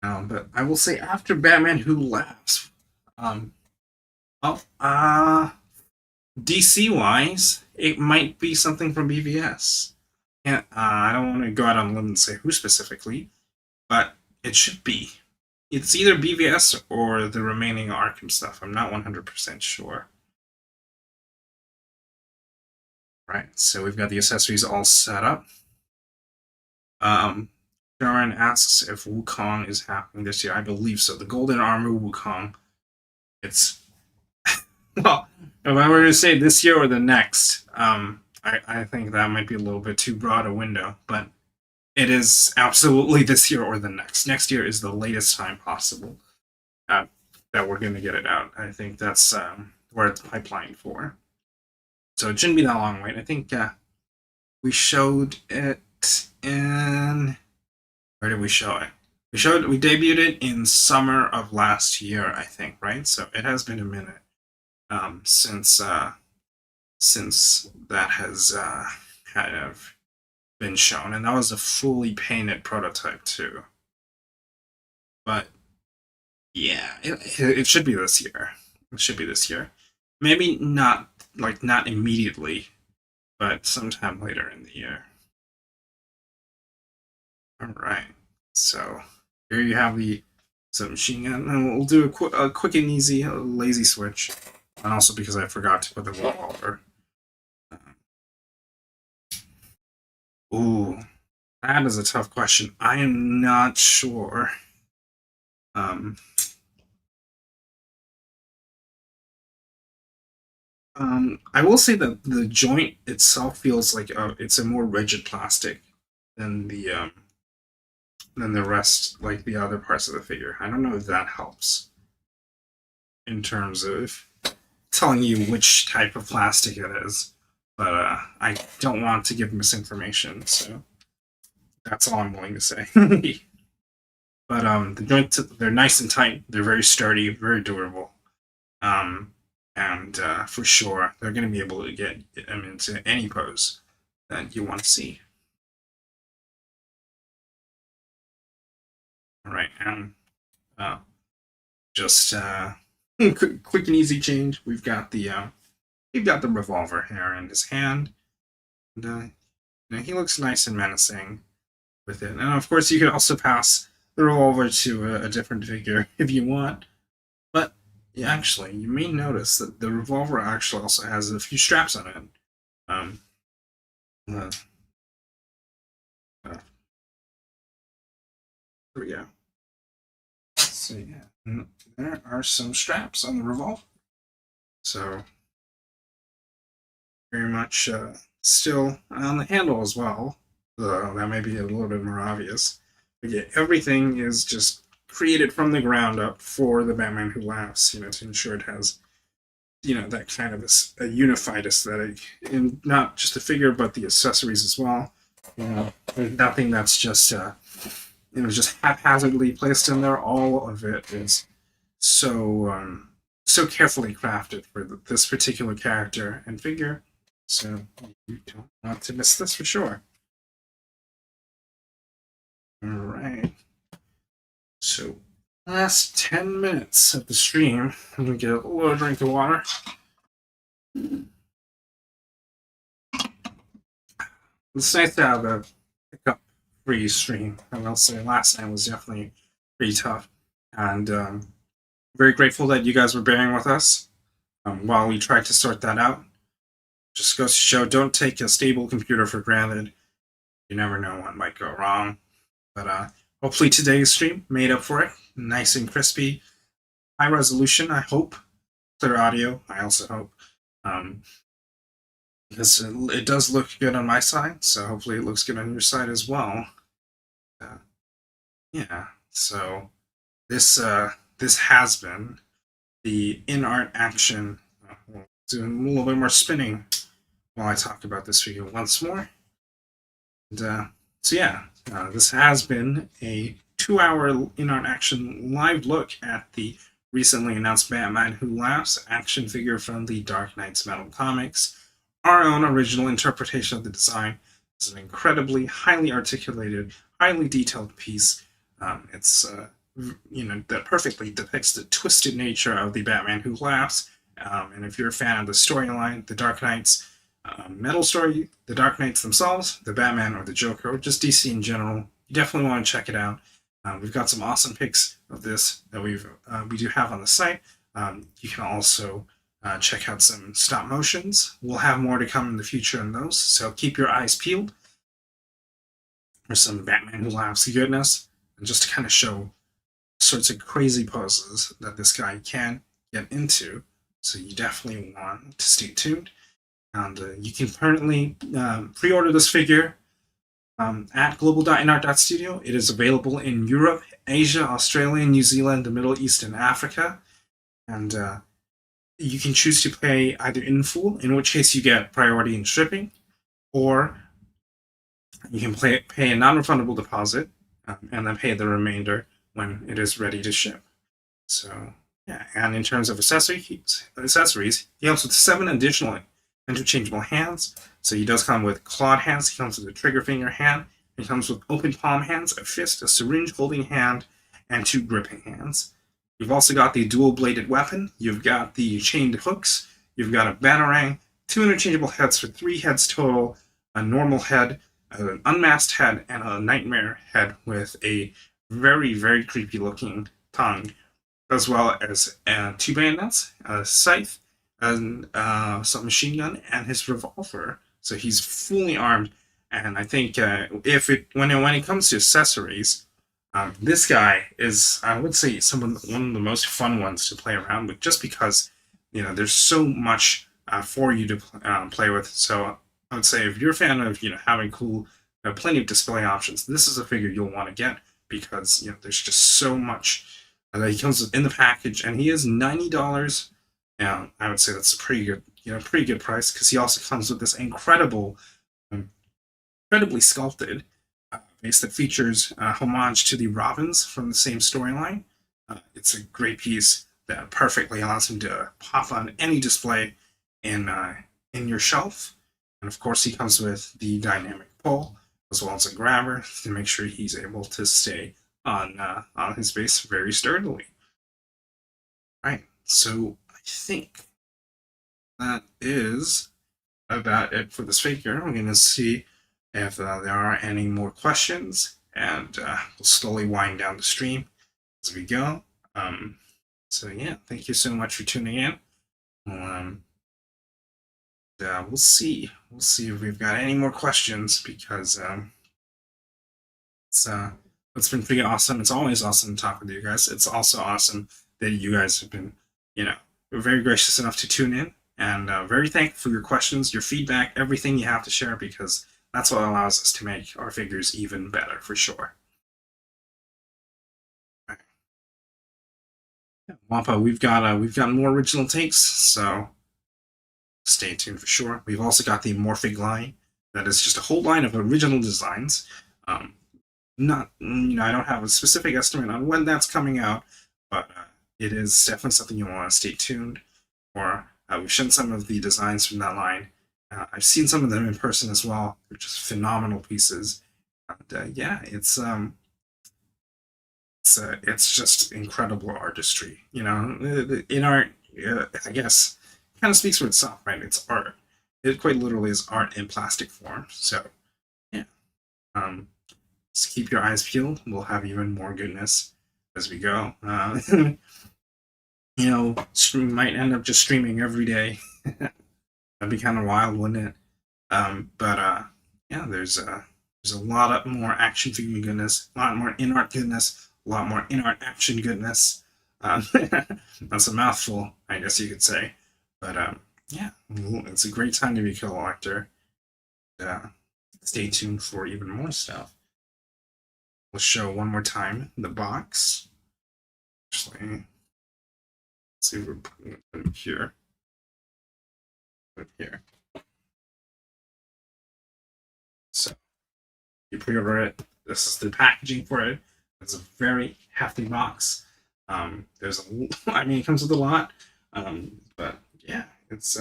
But I will say after Batman Who Laughs, DC wise, it might be something from BVS. I don't want to go out on a limb and say who specifically, but it should be. It's either BVS or the remaining Arkham stuff. I'm not 100% sure. Right, so we've got the accessories all set up. Sharon asks if Wukong is happening this year. I believe so. The Golden Armor Wukong. It's well, if I were to say this year or the next, I think that might be a little bit too broad a window, but it is absolutely this year or the next. Next year is the latest time possible that we're going to get it out. I think that's where it's pipelined for. So it shouldn't be that long wait. I think we showed it in... Where did we show it? We debuted it in summer of last year, I think, right? So it has been a minute since that has kind of been shown, and that was a fully painted prototype too. But yeah, it should be this year. It should be this year. Maybe not immediately, but sometime later in the year. All right. So here you have the submachine gun, and we'll do a quick and easy lazy switch, and also because I forgot to put the revolver. Ooh, that is a tough question. I am not sure. I will say that the joint itself feels like it's a more rigid plastic than the rest, like the other parts of the figure. I don't know if that helps in terms of telling you which type of plastic it is, but I don't want to give misinformation, so that's all I'm willing to say. But the joints, they're nice and tight. They're very sturdy, very durable. And for sure, they're going to be able to get them into any pose that you want to see. All right, and just quick and easy change. We've got the revolver here in his hand, and he looks nice and menacing with it. And of course, you could also pass the revolver to a different figure if you want. But yeah, actually, you may notice that the revolver actually also has a few straps on it. Here we go. So yeah, there are some straps on the revolver. So very much still on the handle as well. That may be a little bit more obvious. But yeah, everything is just created from the ground up for the Batman Who Laughs, to ensure it has, that kind of a unified aesthetic. And not just the figure, but the accessories as well. There's nothing that's just haphazardly placed in there. All of it is so carefully crafted for this particular character and figure. So you don't want to miss this for sure. All right. So last 10 minutes of the stream, I'm gonna get a little drink of water. It's nice to have a pickup free stream. I will say last night was definitely pretty tough, and very grateful that you guys were bearing with us while we tried to sort that out. Just goes to show, don't take a stable computer for granted. You never know what might go wrong. But hopefully today's stream made up for it. Nice and crispy, high resolution. I hope clear audio. I also hope because it does look good on my side. So hopefully it looks good on your side as well. Yeah. So this has been the INART action. We'll do a little bit more spinning while I talk about this figure once more. And so yeah, this has been a 2-hour INART action live look at the recently announced Batman Who Laughs action figure from the Dark Knight's Metal comics. Our own original interpretation of the design is an incredibly highly articulated, highly detailed piece. It's that perfectly depicts the twisted nature of the Batman Who Laughs. And if you're a fan of the storyline, the Dark Knight's metal story, the Dark Knights themselves, the Batman or the Joker, or just DC in general, you definitely want to check it out. We've got some awesome pics of this that we do have on the site. You can also check out some stop motions. We'll have more to come in the future on those, so keep your eyes peeled for some Batman Who Laughs goodness, and just to kind of show sorts of crazy poses that this guy can get into. So you definitely want to stay tuned. And you can currently pre-order this figure at global.inart.studio. It is available in Europe, Asia, Australia, New Zealand, the Middle East, and Africa. And you can choose to pay either in full, in which case you get priority in shipping, or you can pay a non-refundable deposit and then pay the remainder when it is ready to ship. So yeah, and in terms of accessories, he comes with 7 additional interchangeable hands. So he does come with clawed hands, he comes with a trigger finger hand, he comes with open palm hands, a fist, a syringe holding hand, and 2 gripping hands. You've also got the dual bladed weapon, you've got the chained hooks, you've got a batarang, 2 interchangeable heads for 3 heads total, a normal head, an unmasked head, and a nightmare head with a very, very creepy looking tongue, as well as 2 bayonets, a scythe, and some machine gun, and his revolver. So he's fully armed. And I think when it comes to accessories, this guy is, I would say, one of the most fun ones to play around with, just because there's so much for you to play with. So I would say if you're a fan of having cool, plenty of display options, this is a figure you'll want to get, because there's just so much that he comes with in the package, and he is $90. I would say that's a pretty good price, because he also comes with this incredibly sculpted base that features homage to the Robins from the same storyline. It's a great piece that perfectly allows him to pop on any display in your shelf. And of course, he comes with the dynamic pull, as well as a grabber to make sure he's able to stay on his base very sturdily. Right, so I think that is about it for this figure. We're going to see if there are any more questions, and we'll slowly wind down the stream as we go. So yeah, thank you so much for tuning in. We'll see if we've got any more questions, because it's been pretty awesome. It's always awesome to talk with you guys. It's also awesome that you guys have been very gracious enough to tune in, and very thankful for your questions, your feedback, everything you have to share, because that's what allows us to make our figures even better, for sure. Wampa, we've got more original takes, so stay tuned for sure. We've also got the Morphig line, that is just a whole line of original designs. Not, I don't have a specific estimate on when that's coming out, but it is definitely something you want to stay tuned for. We've shown some of the designs from that line. I've seen some of them in person as well. They're just phenomenal pieces. And, yeah, it's just incredible artistry. In art, I guess, kind of speaks for itself, right? It's art. It quite literally is art in plastic form. So, yeah. Just keep your eyes peeled. We'll have even more goodness as we go. Might end up just streaming every day. That'd be kind of wild, wouldn't it? Yeah, there's a lot more action figure goodness, a lot more INART goodness, a lot more INART action goodness. That's a mouthful, I guess you could say. But yeah, it's a great time to be a collector. Stay tuned for even more stuff. We'll show one more time the box. Actually, let's see if we're putting it here. Put it here. So you pre-order it. This is the packaging for it. It's a very hefty box. It comes with a lot. But yeah, it's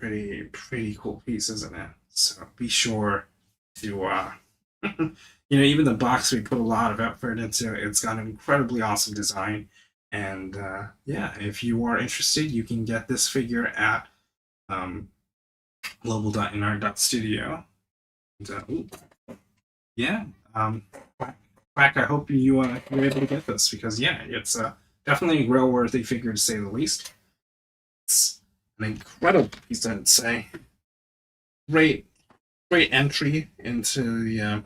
pretty cool piece, isn't it? So be sure to even the box we put a lot of effort into. It's got an incredibly awesome design, and yeah, if you are interested, you can get this figure at global.inart.studio. Yeah, Quack, I hope you're able to get this, because yeah, it's definitely a grail-worthy figure to say the least. It's an incredible piece, I'd say. Great entry into the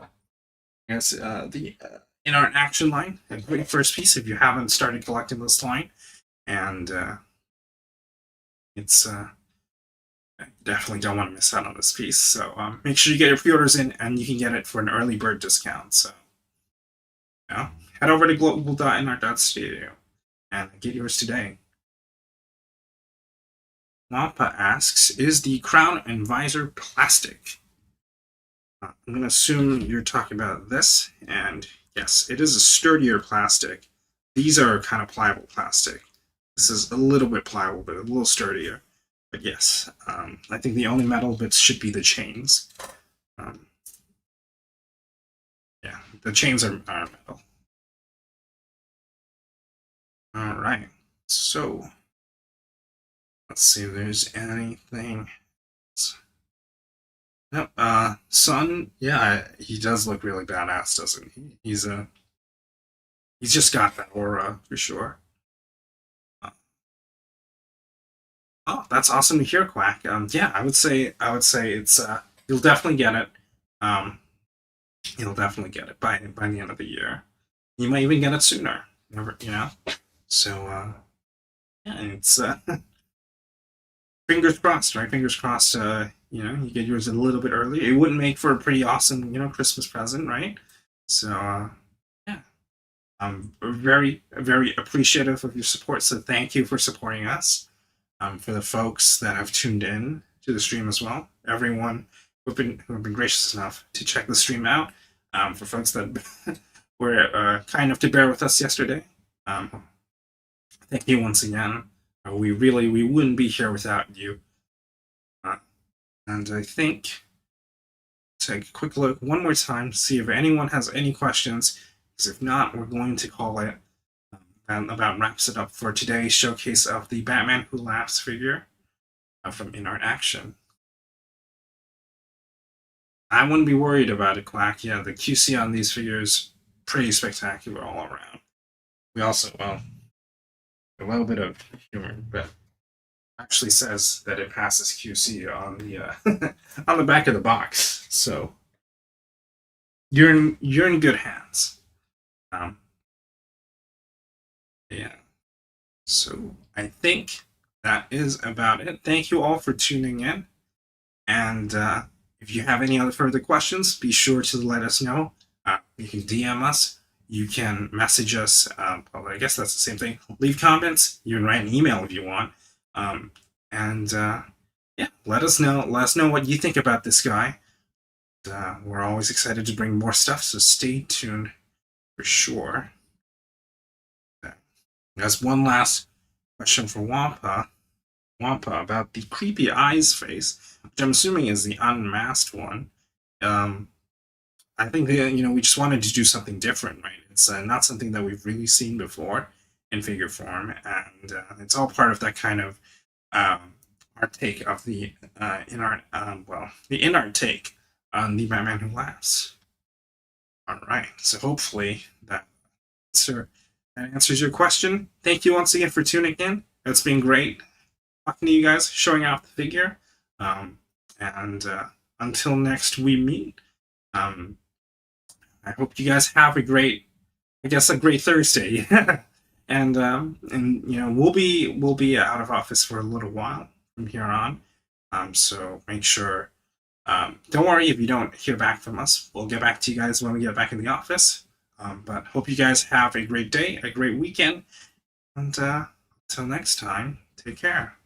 INART action line. A great first piece if you haven't started collecting this line, and it's definitely don't want to miss out on this piece. So make sure you get your pre-orders in, and you can get it for an early bird discount. So head over to global.inart.studio and get yours today. Wampa asks, is the crown and visor plastic? I'm going to assume you're talking about this, and yes, it is a sturdier plastic. These are kind of pliable plastic. This is a little bit pliable, but a little sturdier. But yes, I think the only metal bits should be the chains. Yeah, the chains are metal. All right, so let's see if there's anything else. Yep, Sun, yeah, he does look really badass, doesn't he? He's just got that aura for sure. Oh, that's awesome to hear, Quack. Yeah, I would say it's you'll definitely get it. You'll definitely get it by the end of the year. You might even get it sooner. So yeah, it's fingers crossed, right? Fingers crossed. You get yours a little bit early. It wouldn't make for a pretty awesome, Christmas present, right? So yeah, I'm very, very appreciative of your support. So thank you for supporting us. For the folks that have tuned in to the stream as well, everyone who have been gracious enough to check the stream out. For folks that were kind enough to bear with us yesterday, thank you once again. We wouldn't be here without you. And I think, take a quick look one more time to see if anyone has any questions, because if not, we're going to call it. And about wraps it up for today's showcase of the Batman Who Laughs figure from INART Action. I wouldn't be worried about it, Quack. Yeah, the QC on these figures, pretty spectacular all around. We also, a little bit of humor, but actually says that it passes QC on the on the back of the box. So you're in good hands. Yeah. So I think that is about it. Thank you all for tuning in. And if you have any other further questions, be sure to let us know. You can DM us. You can message us. Well, I guess that's the same thing. Leave comments. You can write an email if you want. And yeah, let us know. Let us know what you think about this guy. We're always excited to bring more stuff, so stay tuned for sure. There's one last question for Wampa about the creepy eyes face, which I'm assuming is the unmasked one. I think that, we just wanted to do something different, right? It's not something that we've really seen before in figure form, and it's all part of that kind of our take of the INART, the INART take on the Batman Who Laughs. All right, so hopefully that answers your question. Thank you once again for tuning in. It's been great talking to you guys, showing off the figure. And until next we meet, I hope you guys have a great Thursday. and we'll be out of office for a little while from here on. So make sure. Don't worry if you don't hear back from us. We'll get back to you guys when we get back in the office. But hope you guys have a great day, a great weekend, and until next time, take care.